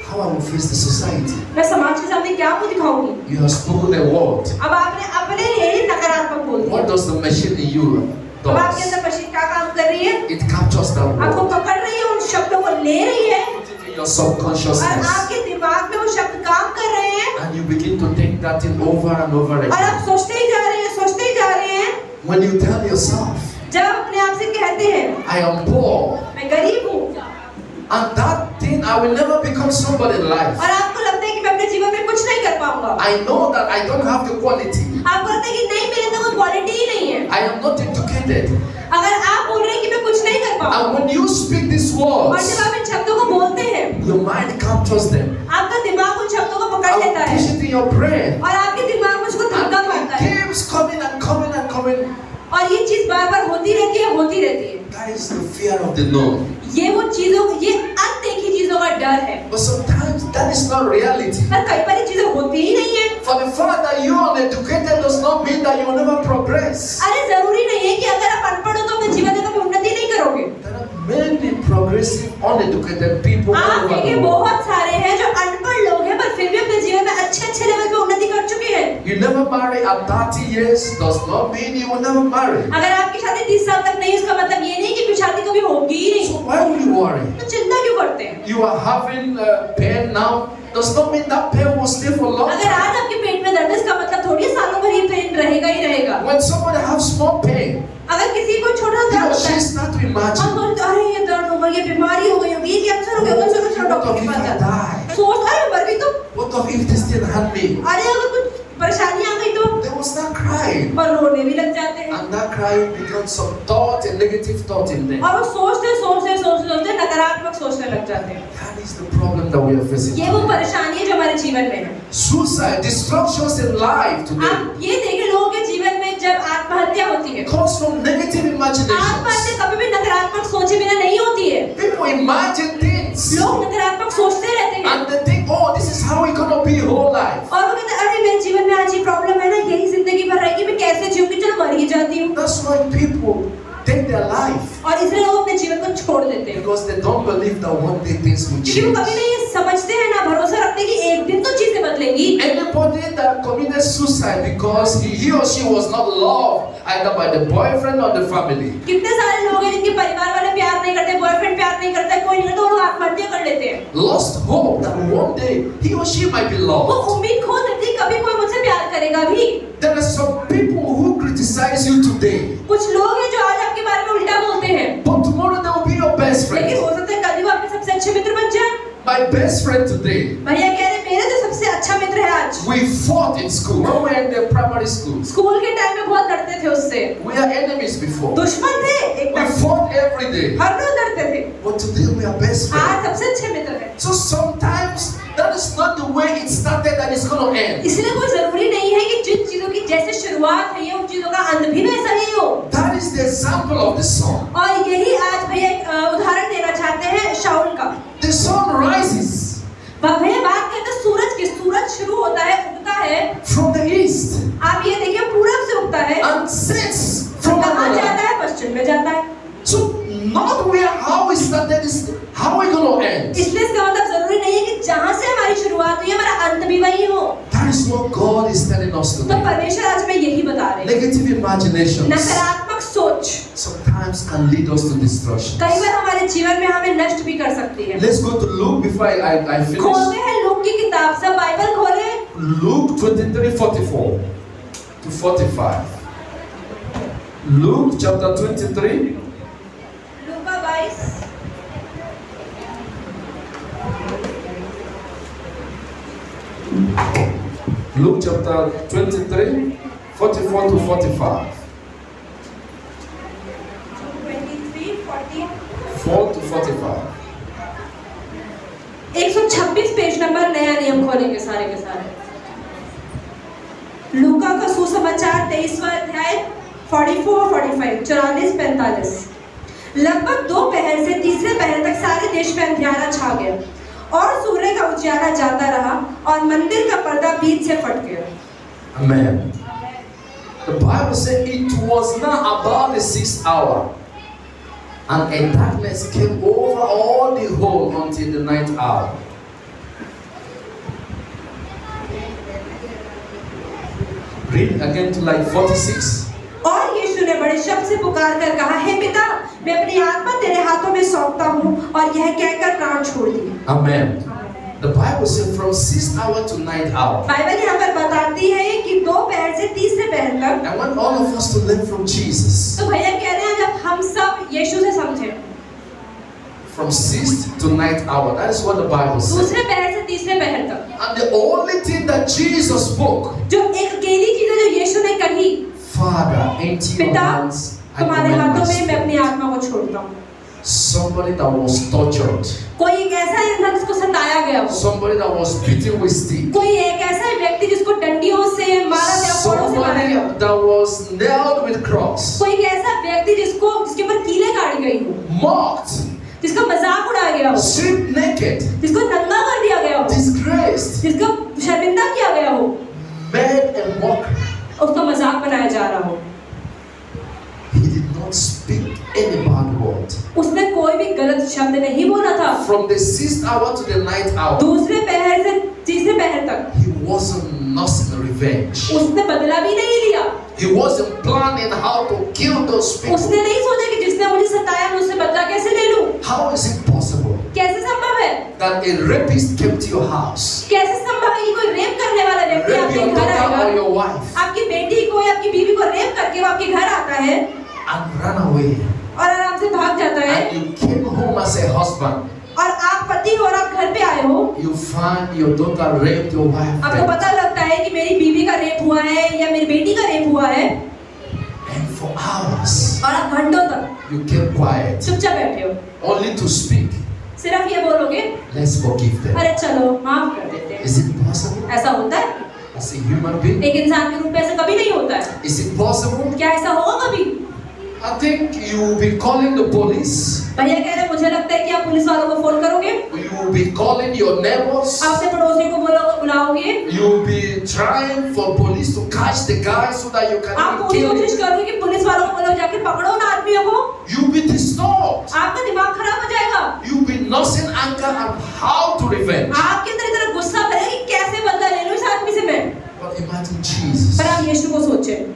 How I will face the society? मैं समाज के सामने क्या मुंह दिखाऊंगी। You have spoken a word. अब आपने अपने लिए ही नकारात्मक बोल दिया। What does the machine in you अब आपके does? अंदर मशीन क्या काम कर रही है, It captures that आपको word. पकड़ रही है, उन शब्दों को ले रही है, Put it in your और subconsciousness. आपके दिमाग में वो शब्द काम कर रहे हैं, And you begin to think that thing over and over और again. आप सोचते ही जा रहे हैं, सोचते ही जा रहे हैं। When you tell yourself, जब आप अपने आप से कहते हैं I am poor, मैं गरीब हूँ, and that thing I will never become somebody in life. और आपको लगता है कि मैं अपने जीवन में कुछ नहीं कर पाऊंगा, I know that I don't have the quality. आपको लगता है कि नहीं, मेरे अंदर कोई क्वालिटी ही नहीं है। I am not educated. अगर आप बोल रहे हैं कि मैं कुछ नहीं कर पाऊंगा, And when you speak these और words, जब आप इन शब्दों को बोलते हैं, your mind captures them. आपका दिमाग उन शब्दों को पकड़ And लेता है, push it in your brain. और आपके दिमाग में उसको धक्का मारता And है, it keeps coming and coming and coming. और ये चीज बार बार होती रहती है, होती रहती है। That is the fear of the known. ये वो चीजों, ये अनदेखी चीजों का डर है, But sometimes that is not reality. पर कई बार ये चीजें होती ही नहीं है। For the fact that you are uneducated does not mean that you will never progress. अरे जरूरी नहीं है कि अगर आप अनपढ़ हो तो अपने जीवन में कभी उन्नति नहीं करोगे। There are many progressive, uneducated people all आप over देखिए the world. बहुत सारे हैं जो अनपढ़ लोग हैं, पर फिर भी अपने जीवन में अच्छे लेवल पे उन्नति कर चुके हैं। You never marry at 30 years does not mean you will never marry. अगर आपकी शादी 30 साल तक नहीं, उसका मतलब ये नहीं कि शादी कभी होगी ही नहीं। So why would you worry? तो चिंता क्यों करते हैं? You are having pain now. Does not mean that pain will stay for long. अगर आज आपके पेट में दर्द है इसका मतलब थोड़ी सालों भर ये पेन रहेगा ही रहेगा। When somebody has small pain, अगर किसी को छोटा he दर्द or होता she है, start to हम imagine. सोचते अरे ये दर्द होगा, ये बीमारी हो गई होगी, ये कैंसर हो गया होगा, चलो चलो डॉक्टर के पास जाते हैं। सोच अरे मर गई तो What of if this thing had me? अरे अगर कुछ परेशानी आ गई तो They will start crying. और रोने भी लग जाते हैं। And that crying becomes some thought, a negative thought in them. और वो सोचते नकारात्मक सोचने लग जाते हैं। That is the problem that we are facing. ये वो परेशानी है जो हमारे जीवन में है। Suicide, destructions in life today आप ये देखें लोगों के जीवन में जब आत्महत्या होती है, comes from negative imaginations. आत्महत्या कभी भी नकारात्मक सोचे बिना नहीं होती है। People imagine things लोग नकारात्मक सोचते रहते हैं and they think, oh, this is how we're gonna be whole life. और वो कहते हैं अरे मेरे जीवन में आज ये प्रॉब्लम है ना, यही जिंदगी भर रहेगी, मैं कैसे जीऊंगी, चलो मर ही जाती हूँ। That's why people take their life और इसलिए लोग अपने जीवन को छोड़ देते हैं because they don't believe that one day things will क्योंकि वो change. कभी नहीं ये समझते हैं ना भरोसा रखते कि एक दिन तो चीजें बदलेंगी। Anybody that committed suicide because he or she was not loved either by the boyfriend or the family. कितने सारे लोग हैं जिनके परिवार वाले प्यार नहीं करते, बॉयफ्रेंड प्यार नहीं करता, कोई नहीं करता, वो लोग आत्महत्या कर लेते हैं। Lost hope that one day he or she might be वो loved. उम्मीद खो देती कभी कोई मुझसे प्यार करेगा भी। There are some people who criticize you today, कुछ लोग हैं जो आज आपके बारे में उल्टा बोलते हैं, but tomorrow they will be your best लेकिन friend. हो सकता है कल ही वो आपके सबसे अच्छे मित्र बन जाए। My best friend today. भैया कह रहे मेरा जो सबसे अच्छा मित्र है आज। We fought in school when we were in the primary school. School के टाइम में बहुत लड़ते थे उससे, We are enemies before. दुश्मन थे We एकदम, fought every day. हर रोज लड़ते थे। But today we are best friends. आज सबसे अच्छे मित्र हैं। So sometimes that is not the way it started that it's going to end. इसलिए कोई जरूरी नहीं है कि जिन चीजों की जैसे शुरुआत है उन चीजों का अंत भी वैसा ही हो। That is the example of the sun. और यही आज भैया एक उदाहरण देना चाहते हैं शाऊल का। The sun rises भैया बात करते हैं सूरज की। सूरज शुरू होता है, उगता है from the east आप ये देखिए पूरब से उगता है, and sets from कहाँ another. जाता है? पश्चिम में जाता है। So not where how we started is how we going to end. इसलिए इसका मतलब जरूरी नहीं है कि जहाँ से हमारी शुरुआत हुई हमारा अंत भी वही हो। That is what God is telling us तो today. परमेश्वर आज में यही बता रहे हैं। Negative imaginations नकारात्मक सोच sometimes can lead us to destruction. कई बार हमारे जीवन में हमें नष्ट भी कर सकती है। Let's go to Luke before I finish. खोलते हैं लूक की किताब, सब बाइबल खोले। Luke 23:44 to 45. Luke chapter 23. Luka 22 Luke chapter 23, 44 to 45. 23, 40 4 to 45. 126 page number, नया नियम खोलेंगे सारे के सारे। लूका का सुसमाचार 23वां अध्याय 44, 45, 44, 45। लगभग दोपहर से तीसरे पहर तक सारे देश में अंधियारा छा गया और सूर्य का उजियारा जाता रहा और मंदिर का पर्दा बीच से फट गया। Amen. The Bible says it was now about the 6th hour, and a darkness came over all the whole until the 9th hour. Read again to like 46. और यीशु ने बड़े शब्द से पुकार कर कहा, हे पिता, मैं अपनी आत्मा तेरे हाथों में सौंपता हूँ, और यह कहकर प्राण छोड़ दिए। Amen. The Bible says from 6th hour to 9th hour. Bible यहाँ पर बताती है कि दोपहर से तीसरे पहर तक। I want all of us to learn from Jesus. तो भैया कह रहे हैं जब हम सब यीशु से समझे, From 6th to 9th hour. That is what the Bible says. दूसरे पहर से तीसरे पहर तक, And the only thing that Jesus spoke, जो एक अकेली चीज है जो यीशु ने कही, Father, into your पिता, hands I तुम्हारे commend हाथों my में मैं अपनी spirit. आत्मा को छोड़ता हूँ। Somebody that was tortured, कोई एक ऐसा इंसान जिसको सताया गया हो, somebody that was beaten with sticks, कोई एक ऐसा व्यक्ति जिसको डंडियों से मारा गया, कोड़ों से मारा somebody गया हो, that was nailed with cross, कोई एक ऐसा व्यक्ति जिसके ऊपर कीलें गाड़ी गई हो, mocked, जिसका मजाक उड़ाया गया हो, stripped naked, जिसको नंगा कर दिया गया हो, disgraced, जिसको शर्मिंदा किया गया हो, made a mockery. उसका मजाक बनाया जा रहा हो, He did not speak any bad word. उसने कोई भी गलत शब्द नहीं बोला था। From the 6th hour to the 9th hour, दूसरे पहर से तीसरे पहर तक he wasn't nursing revenge. उसने बदला भी नहीं लिया। He wasn't planning how to kill those people. उसने नहीं सोचा कि जिसने मुझे सताया, मैं उससे बदला कैसे ले लूं? How is it possible कैसे संभव है? that a rapist came to your house, कैसे संभव है कि कोई रेप करने वाला व्यक्ति rape आपके your घर daughter or आएगा, your wife, आपकी बेटी को या आपकी बीवी को रेप करके वो आपके घर आता है and run away, और आराम से भाग जाता है, and you came home as a husband, और आप पति हो और आप घर पे आए हो, you find your daughter raped your wife, आपको पता लगता है कि मेरी बीवी का रेप हुआ है या मेरी बेटी का रेप हुआ है, and for hours और आप घंटों तक you kept quiet, चुपचाप बैठे हो, only to speak, सिर्फ ये बोलोगे, let's forgive them. अरे चलो माफ कर देते हैं। Is it possible? ऐसा होता है? As a human being, एक इंसान के रूप में ऐसा कभी नहीं होता है। is it possible? क्या ऐसा होगा कभी? I think you will be calling the police. भैया कह रहे हैं, मुझे लगता है कि आप पुलिस वालों को फोन करोगे, You will be calling your neighbors. आप अपने पड़ोसी को बुलाओगे, You will be trying for police to catch the guy so that you आप can पूरी kill कोशिश him. करोगे कि पुलिस वालों को बोलो जाके पकड़ो ना आदमियों को, You will be disturbed. आपका दिमाग खराब हो जाएगा, You will be nursing anger and how to revenge. आपके अंदर इतना गुस्सा भरेगा कि कैसे बदला ले लूं इस आदमी से मैं। But imagine Jesus. पर आप यीशु को सोचें,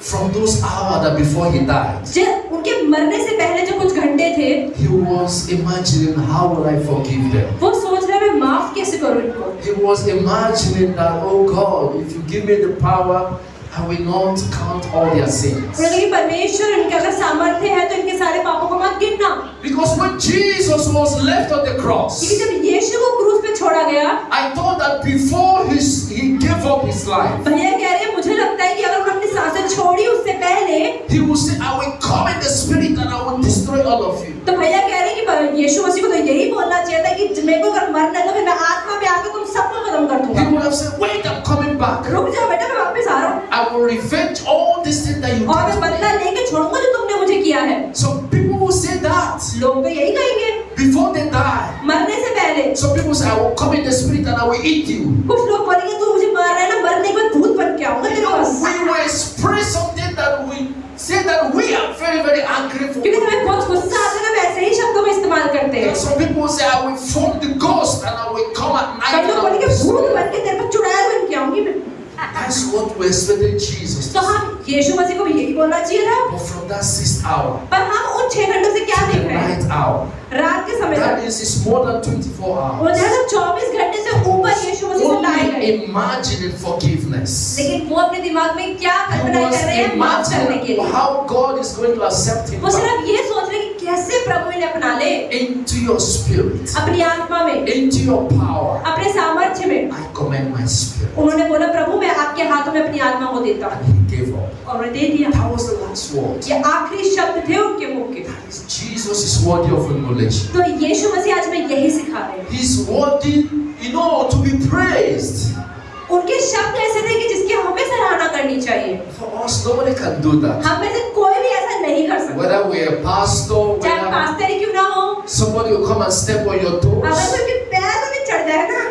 From those hours that before he died, जब उनके मरने से पहले जो कुछ घंटे थे, he was imagining how will I forgive them. वो सोच रहे मैं माफ कैसे करूं इनको। He was imagining that, oh God, if you give me the power, I will not count all their sins. उन्होंने कहा परमेश्वर इनके अगर सामर्थ्य है तो इनके सारे पापों को मत गिनना। Because when Jesus was left on the cross, क्योंकि जब यीशु को क्रूस पे छोड़ा गया, I thought that before he gave up his life, भैया कह रहे हैं मुझे लगता है कि अगर उन्होंने अपनी सांसें छोड़ी उससे पहले, he would say, I will come in the spirit and I will destroy all of you. तो भैया कह रहे हैं कि यीशु मसीह को तो यही बोलना चाहिए था कि मेरे को अगर मरना है तो फिर मैं आत्मा में आके तुम सबको खत्म कर He दूंगा। would have said, wait, I'm coming back. रुक जाओ बेटा, मैं वापस आ रहा हूँ I will revenge all these things that you और मैं did. बदला लेके छोड़ूंगा जो तुमने मुझे किया है। So people will say that लोग तो यही कहेंगे before they die. मरने से पहले। Some people say, I will come in the spirit and I will eat you. कुछ लोग बोलेंगे तू मुझे मार रहा है ना, मरने के बाद भूत बन के आऊंगा तेरे पास। We will express something that we say that we are very, very angry for. क्योंकि हमें बहुत गुस्सा आता है ना, वैसे ही शब्दों का इस्तेमाल करते हैं। Some people say, I will form the ghost and I will come at night. कई लोग And I बोलेंगे will भूत बन के तेरे पर चुड़ैल बन के आऊंगी मैं। That's what we expected Jesus to तो say. हम यीशु मसीह को भी यही बोलना चाहिए था, But from that 6th hour पर हम उन 6 घंटों से क्या to देख the रहे हैं? 9th hour, रात के समय that तक means it's more than 24 वो hours. जो है ना 24 घंटे से ऊपर यीशु मसीह से लाए Only गए, imagining forgiveness. लेकिन वो अपने दिमाग में क्या He कल्पना was कर रहे हैं माफ करने के imagining लिए। how God is going to accept him वो back सिर्फ ये सोच रहे हैं कि कैसे प्रभु इन्हें अपना ले into your spirit, अपनी आत्मा में, into your power. अपने सामर्थ्य में। I commend my spirit. उन्होंने बोला प्रभु मैं आपके हाथों में अपनी आत्मा को देता हूँ, And he gave up. और उन्होंने दे दिया। That was the last word. ये आखिरी शब्द थे उनके मुख के। Jesus is worthy of emulation. तो यीशु मसीह आज में यही सिखा रहे हैं। He's worthy, to be praised. उनके शब्द ऐसे थे कि जिसकी हमें सराहना करनी चाहिए। For us, nobody can do that. हम में से कोई भी ऐसा नहीं कर सकता, Whether we're a pastor, चाहे whether पास्टर ही क्यों ना हो। somebody will come and step on your अगर toes, कोई के पैर में चढ़ जाए ना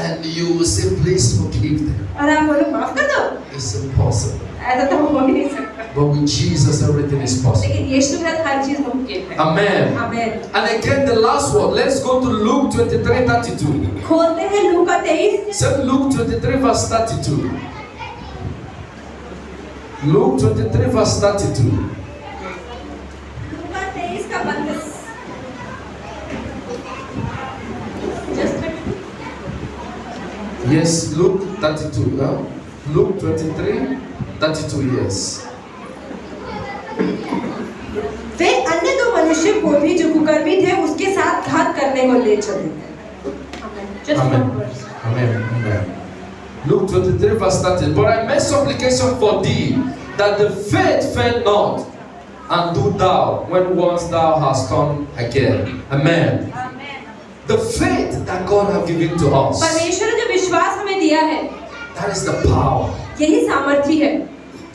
and you will say, please forgive them. और आप बोलो माफ कर दो, It's impossible. ऐसा तो हो ही नहीं सकता। But with Jesus, everything is possible. लेकिन यीशु के साथ हर चीज मुमकिन है। Amen. आमीन। And again, the last one. Let's go to Luke 23:32. खोलते हैं लूका 23। Say Luke 23 verse 32. Luke 23 verse 32. लूका 23 का 32। Just a minute. Yes, Luke 32. Luke 23:32. Yes. वे अन्य 2 मनुष्य को भी जो कुकर्मी थे उसके साथ घात करने को ले चले। Just Amen. one verse. Amen. Amen. Luke 23 verse 30. But I make supplication for thee that the faith fail not, and do thou when once thou hast turned again. Amen. The faith that God has given to us, परमेश्वर ने जो विश्वास हमें दिया है, that is the power यही सामर्थ्य है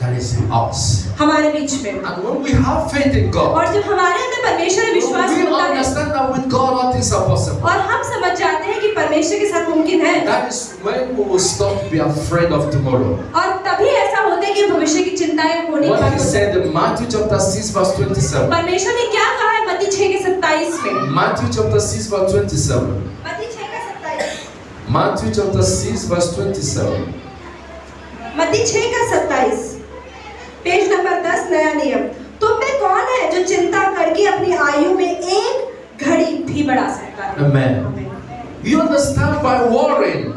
that is in us. हमारे बीच में। And when we have faith in God, और जब हमारे अंदर परमेश्वर में विश्वास we होता है understand that with God all things are possible. और हम समझ जाते हैं कि परमेश्वर के साथ मुमकिन है, That is when we will stop to be afraid of tomorrow. और तभी ऐसा होता है कि भविष्य की चिंताएं होनी What बंद he हो जाती said in Matthew chapter 6 verse 27. हैं। परमेश्वर ने क्या कहा है मत्ती 6 के 27 में? Matthew chapter 6 verse 27. मत्ती 6 का 27। Matthew chapter 6 verse 27. मत्ती 6 का 27। पेज नंबर 10 नया नियम। तुम में कौन है जो चिंता करके बल्कि अपनी आयु में एक घड़ी भी बढ़ा सकता है। Amen. You understand, by worrying,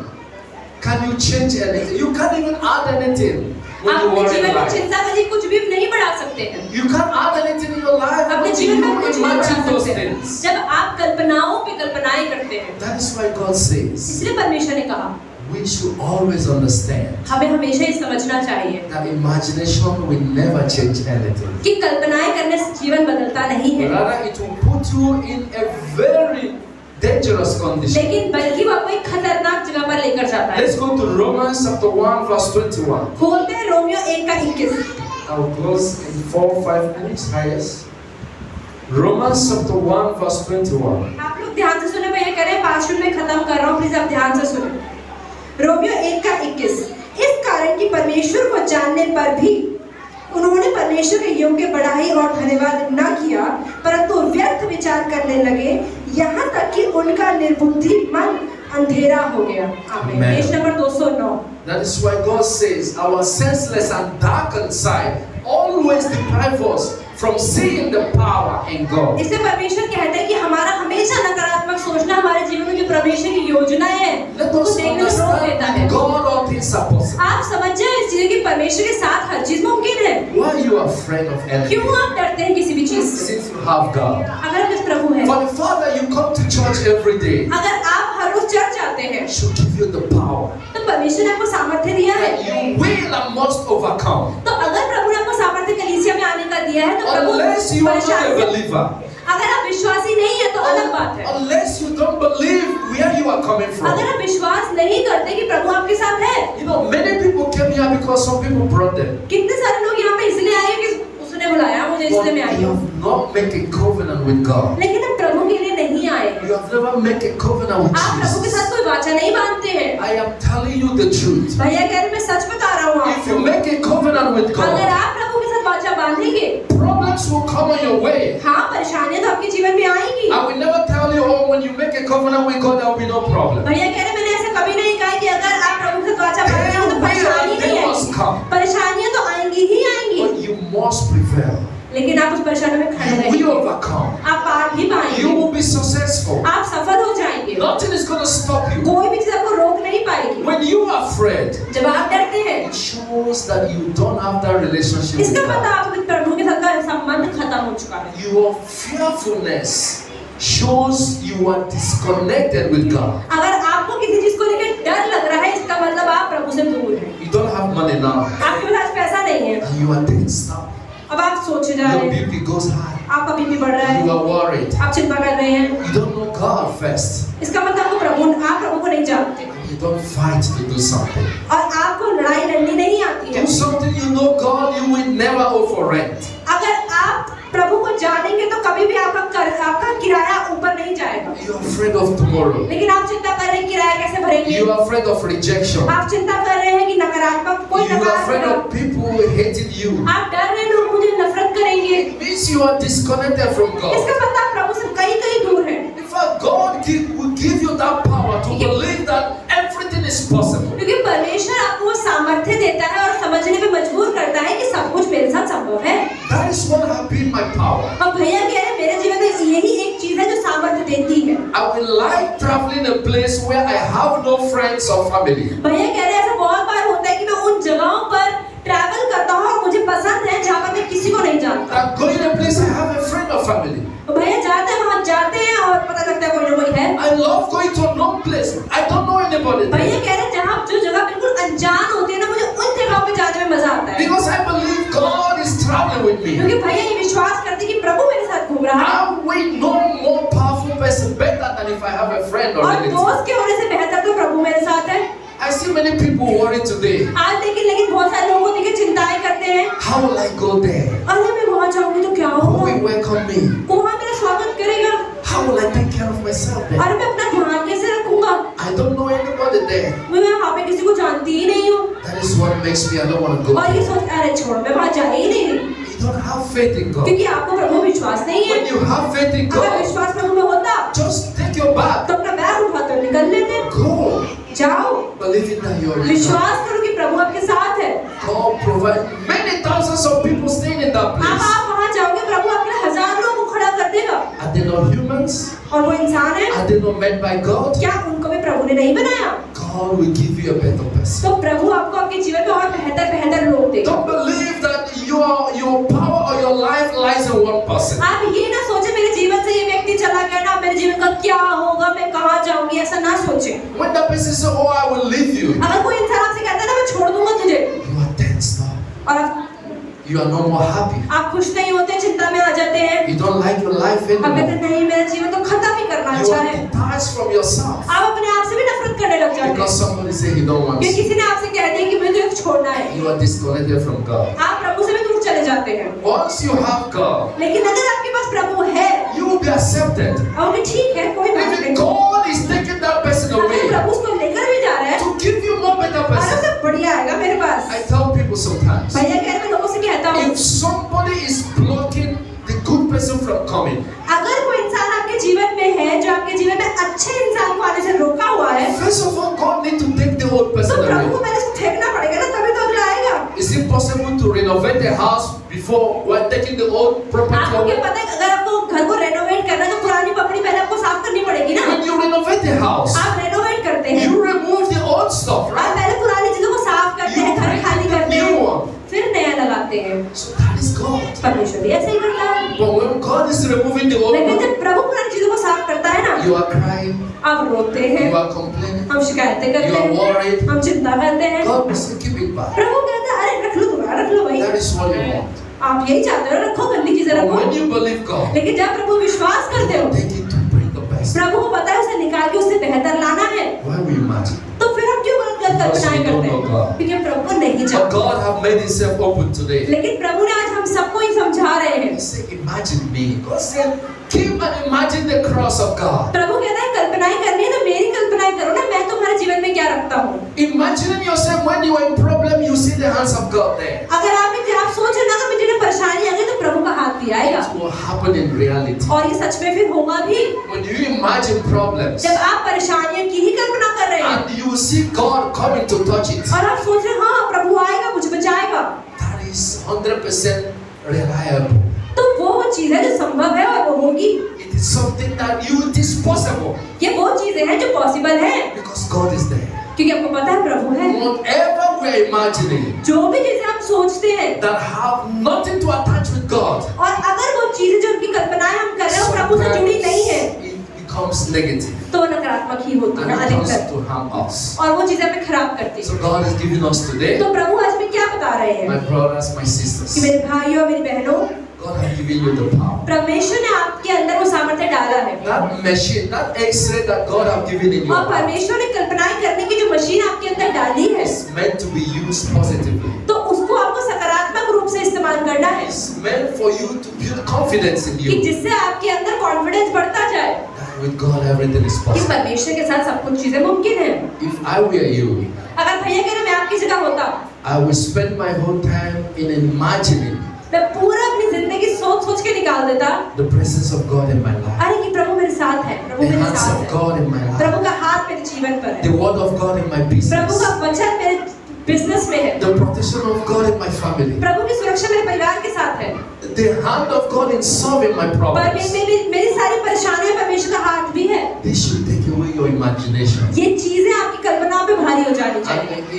can you change anything? You can't even add anything when you अपने worry जीवन in में life. चिंता वाली कुछ भी नहीं बढ़ा सकते हैं। You can't add anything in your life अपने until जीवन में you कुछ नहीं बढ़ा imagine those सकते हैं। things. जब आप कल्पनाओं पे कल्पनाएं करते हैं, That is why God says इसलिए परमेश्वर ने कहा we should always understand हमें हमेशा ये समझना चाहिए that imagination will never change anything. कि कल्पनाएं करने से जीवन बदलता नहीं है, Rather, it will put you in a very dangerous condition. लेकिन बल्कि वो आपको एक खतरनाक जगह पर लेकर जाता है। Let's go to Romans chapter 1 verse 21. खोलते हैं Romeo 1:21। I'll close in 4-5 minutes, highest. Romans chapter 1 verse 21. आप लोग ध्यान से सुने, मैं ये कह रहे हैं 5 मिनट में खत्म कर रहा हूँ, प्लीज आप ध्यान से सुने। रोमियो 1:21। इस कारण कि परमेश्वर को जानने पर भी उन्होंने परमेश्वर के योग्य बढ़ाई और धन्यवाद न किया, परंतु व्यर्थ विचार करने लगे, यहाँ तक कि उनका निर्बुद्धि मन अंधेरा हो गया। आमीन। Amen. Page number 209। That is why God says our senseless and darkened side always deprive us from seeing the power in God. इससे परमेश्वर कहते हैं कि हमारा हमेशा नकारात्मक सोचना हमारे जीवन में जो परमेश्वर की योजनाएं हैं Let उसको us देखने से रोक understand देता that है। God all things are possible. आप समझ जाए इस चीज कि परमेश्वर के साथ हर चीज मुमकिन है। Why are you afraid of anything? क्यों आप डरते हैं किसी भी चीज से? Since you have God. अगर आप इस प्रभु हैं, For the Father, you come to church every day. अगर आप हर रोज चर्च आते हैं, He should give you the power तो परमेश्वर ने आपको सामर्थ्य दिया है। that you will and must overcome. तो अगर प्रभु ने आपको सामर्थ्य कलीसिया में आने का दिया है, तो प्रभु Unless you are not a परेशानी से- believer. अगर आप विश्वासी नहीं है तो अलग बात है। Unless you don't believe where you are coming from. अगर आप विश्वास नहीं करते कि प्रभु आपके साथ है, You know, many people came here because some people brought them. कितने सारे लोग यहाँ पे इसलिए आए कि उसने बुलाया मुझे, But इसलिए मैं आई you हूँ, have not made a covenant with God. लेकिन आप प्रभु के लिए नहीं आए हैं। You have never made a covenant with आप प्रभु के Jesus. साथ कोई वाचा नहीं बांधते हैं। I am telling you the truth. भैया कह रहे मैं सच बता रहा हूँ If you आपको, make a covenant with अगर God, आप प्रभु के साथ वाचा बांधेंगे, problems will come on your way. हाँ परेशानियां तो आपके जीवन में आएंगी। I will never tell you, oh, when you make a covenant with God, there will be no problem. भैया कह रहे मैंने ऐसा कभी नहीं कहा कि अगर आप प्रभु के साथ वाचा बांधेंगे There तो will परेशानी and नहीं they must आएगी। come. परेशानियां तो आएंगी ही आएंगी, But you must prevail. लेकिन आप उस परेशानी में खड़े You रहेंगे, will overcome. आप पार भी You पाएंगे, will be successful. आप सफल हो जाएंगे। Nothing is going to stop you. कोई भी चीज आपको रोक नहीं पाएगी। When you are afraid, जब आप डरते हैं, it shows that you don't have that relationship with इसका God. मतलब आपके प्रभु के साथ का संबंध खत्म हो चुका है। Your fearfulness shows you are disconnected with God. अगर आपको किसी चीज को लेकर डर लग रहा है, इसका मतलब आप प्रभु से दूर हैं। You don't have money now, आपके पास पैसा नहीं है, and you are tensed up. अब आप सोच रहे Your हैं, BP goes high. आपका बीपी बढ़ रहा You है, are worried. आप चिंता कर रहे हैं, You don't know God first. इसका मतलब आप प्रभु को नहीं जानते You don't fight to do something. और आपको लड़ाई लड़नी नहीं आती है। Do something you know God, you will never owe for rent. अगर आप प्रभु को जानेंगे तो कभी भी आपका किराया ऊपर नहीं जाएगा, You are afraid of tomorrow. लेकिन आप चिंता कर रहे हैं किराया कैसे भरेंगे, You are afraid of rejection. आप चिंता कर रहे हैं कि नकारात्मक कोई You are नकार afraid देगा, of people hating you. आप डर रहे हैं लोग मुझे नफरत करेंगे, It means you are disconnected from God. इसका मतलब आप प्रभु से कहीं कहीं दूर हैं। In fact, God will give you that power to believe that everything is possible. क्योंकि परमेश्वर आपको वो सामर्थ्य देता है और समझने पे मजबूर करता है कि सब कुछ मेरे साथ संभव है। That is what has been my power. और भैया कह रहे हैं मेरे जीवन में यही एक चीज है जो सामर्थ्य देती है। I will like traveling a place where I have no friends or family. भैया कह रहे हैं ऐसा बहुत बार होता है कि मैं उन जगहों पर ट्रैवल करता हूँ और मुझे पसंद है जहाँ पर मैं किसी को नहीं जानता। I'm going to a place I have a friend or family. भैया जाते हैं वहाँ जाते हैं और पता लगता है कोई ना कोई है। I love going to a known place. I don't know anybody भैया there. कह रहे हैं जहाँ जो जगह बिल्कुल अनजान होती है ना, मुझे उन जगहों पे जाने में मजा आता है, Because I believe God is traveling with me. क्योंकि भैया ये विश्वास करते हैं कि प्रभु मेरे साथ घूम रहा है। I will know more powerful person better than if I have a friend or और relative. दोस्त के होने से बेहतर तो प्रभु मेरे साथ है। I see many people worry today. आज लेकिन बहुत सारे लोगों को देखिए चिंताएं करते हैं, How will I go there? अरे मैं वहाँ जाऊंगी तो क्या Who होगा, will welcome me? कौन मेरा स्वागत करेगा, How will I take care of myself there? अरे मैं अपना ध्यान कैसे रखूंगा, I don't know anybody there. मैं वहाँ पे किसी को जानती ही नहीं हूँ। That is what makes me I don't want to go. और ये सोच अरे छोड़ मैं वहाँ जा ही नहीं रही, You don't have faith in God. क्योंकि आपको प्रभु विश्वास नहीं है। When you have faith in अगर God, विश्वास प्रभु में होता just take your bag. तो अपना बैग उठाकर निकल लेते, Go. जाओ, Believing that you are with God. विश्वास करो कि प्रभु आपके साथ है। God provide many thousands of people staying in that अब place. आप वहाँ जाओगे, प्रभु आपके लिए 1000 लोगों को खड़ा humans? और वो इंसान है, Are they not made by God? क्या उनको भी प्रभु ने नहीं बनाया? God will give you a better person. तो प्रभु आपको आपके जीवन में और बेहतर लोग देगा। Don't believe that your power or your life lies in one person. आप ये ना सोचे मेरे जीवन से ये व्यक्ति चला गया ना, मेरे जीवन का क्या होगा, मैं कहाँ जाऊंगी, ऐसा ना सोचे। When that person says, "Oh, I will leave you," अगर कोई इंसान आपसे कहता है ना मैं छोड़ दूंगा तुझे, you are tense now. और You are no more happy. आप खुश नहीं होते, चिंता में आ जाते हैं। You don't like your life आप कहते anymore. हैं नहीं मेरा जीवन तो खत्म ही करना You अच्छा are है। detached from yourself आप अपने आप से भी नफरत करने लग जाते because हैं somebody said he don't want क्योंकि you. किसी ने आपसे कह दिया कि मुझे तो छोड़ना है। You are disconnected from God. आप प्रभु से भी दूर चले जाते हैं। Once you have God, लेकिन अगर आपके पास प्रभु है, you will be accepted. और ठीक है कोई बात Even नहीं, God is taking that person अगर away प्रभु उसको लेकर भी जा रहा है to give you more better और person. उससे बढ़िया आएगा मेरे पास। I tell people sometimes, भैया कह रहे मैं लोगों से कहता हूँ, if somebody is blocking the good person from coming, अगर कोई इंसान आपके जीवन में है जो आपके जीवन में अच्छे इंसान को आने से रोका हुआ है, first of all, God need to take the old तो person प्रभु को away. पहले उसको फेंकना पड़ेगा ना, तभी तो अगला आएगा। Is it possible to renovate the house before we're taking the old property आपको क्या away? पता है अगर आपको घर को रेनोवेट करना है तो पुरानी पकड़ी पहले आपको साफ करनी पड़ेगी ना। When you renovate the house, आप रेनोवेट करते हैं, you remove the old stuff, आप right? पहले पुरानी चीजों को साफ करते हैं, घर खाली करते New हैं, one. फिर नया लगाते हैं। So that is God. परमेश्वर भी ऐसे ही करता है। But when God is removing the old लेकिन one, जब प्रभु पुरानी चीजों को साफ करता है ना, you are crying, आप रोते हैं, you are complaining, हम शिकायतें करते you are हैं, worried. हम चिंता करते हैं। God will say, keep it back. प्रभु कहता है अरे रख लो तुम्हारा, रख लो भाई, That is what you want. आप यही चाहते हो, रखो गंदी चीजें But रखो। when you believe God, लेकिन जब प्रभु विश्वास करते हो, take it to bring the best. प्रभु को पता है उसे निकाल के उससे बेहतर लाना है, Why we imagine? तो फिर हम क्यों गलत कल्पनाएं करते हैं? क्योंकि हम प्रभु को नहीं But जानते। God have made Himself open today. लेकिन प्रभु ने आज हम सबको ही समझा रहे He हैं। said, imagine me. God said, keep and imagine the cross of God. प्रभु कहता है कल्पनाएं करनी है तो मेरी कल्पनाएं करो ना, मैं तुम्हारे जीवन में क्या रखता हूँ। Imagine yourself when you are in problem, you see the hands of God there. अगर आप सोच ना कि मुझे परेशानी आ गई तो प्रभु का हाथ भी आएगा, It will happen in reality. और ये सच में फिर होगा भी। When you imagine problems जब आप परेशानियों की ही कल्पना कर रहे हैं and you see God coming to touch it, और आप सोच रहे हैं हाँ प्रभु आएगा मुझे बचाएगा, that is 100% reliable. तो वो चीज है जो संभव है और वो होगी। It is something that it is possible ये वो चीजें हैं जो पॉसिबल है, because God is there. क्योंकि आपको पता है प्रभु है। Whatever we are imagining जो भी चीजें हम सोचते हैं that have nothing to attach with God, और अगर वो चीजें जो उनकी कल्पनाएं हम कर रहे हैं वो प्रभु से जुड़ी नहीं है it becomes negative तो नकारात्मक ही होती and है it comes अधिकतर, to harm us. और वो चीजें हमें खराब करती So है। God is giving us today, तो प्रभु आज हमें क्या बता रहे my हैं brothers, my कि sisters, मेरे भाइयों और मेरी बहनों, God has given you the power. परमेश्वर ने आपके अंदर वो सामर्थ्य डाला है That machine, that X-ray that God has given in your और heart परमेश्वर ने कल्पनाएं करने की जो मशीन आपके अंदर डाली है is meant to be used positively. तो उसको आपको सकारात्मक रूप से इस्तेमाल करना है It's meant for you to build confidence in कि you. जिससे आपके अंदर कॉन्फिडेंस बढ़ता जाए That with God everything is कि possible. परमेश्वर के साथ सब कुछ चीजें मुमकिन है। If I were you, अगर भैया कह रहे मैं आपकी जगह होता, I would spend my whole time in imagining मैं पूरा अपनी जिंदगी सोच सोच के निकाल देता the presence of God in my life, अरे कि प्रभु मेरे साथ है, प्रभु the मेरे hands साथ of है, God in my life, प्रभु का हाथ मेरे जीवन पर the है, word of God in my Prabhu business, का वचन मेरे बिजनेस में है, the protection of God in my family, प्रभु की सुरक्षा मेरे परिवार के साथ है, the hand of God in solving my पर problems. मेरी सारी परेशानियां परमेश्वर का हाथ भी है। This should take away your imagination. ये चीजें आपकी कल्पनाओं पे भारी हो जानी चाहिए। And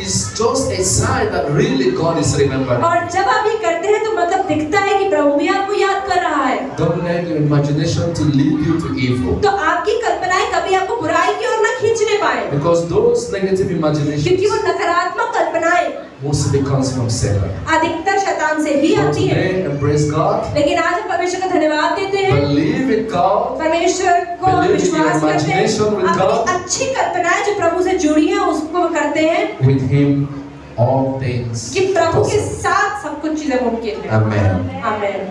it's just a sign that really God is remembering. और जब आप ये करते हैं तो मतलब दिखता है कि प्रभु भी आपको याद कर रहा है। Don't let your imagination to lead you to evil. तो आपकी कल्पनाएं कभी आपको बुराई की ओर ना खींचने पाए, Because those negative क्योंकि imaginations वो नकारात्मक कल्पनाएं mostly comes from Satan. अधिकतर शैतान से ही So आती है। today, embrace God, लेकिन आज हम परमेश्वर का धन्यवाद देते हैं, believe in God, परमेश्वर को Believe in your विश्वास करते हैं, imagination with God. अपनी अच्छी कल्पनाएं जो प्रभु से जुड़ी हैं उसको करते हैं with Him all things कि प्रभु के possible. साथ सब कुछ चीजें मुमकिन है। Amen. आमीन।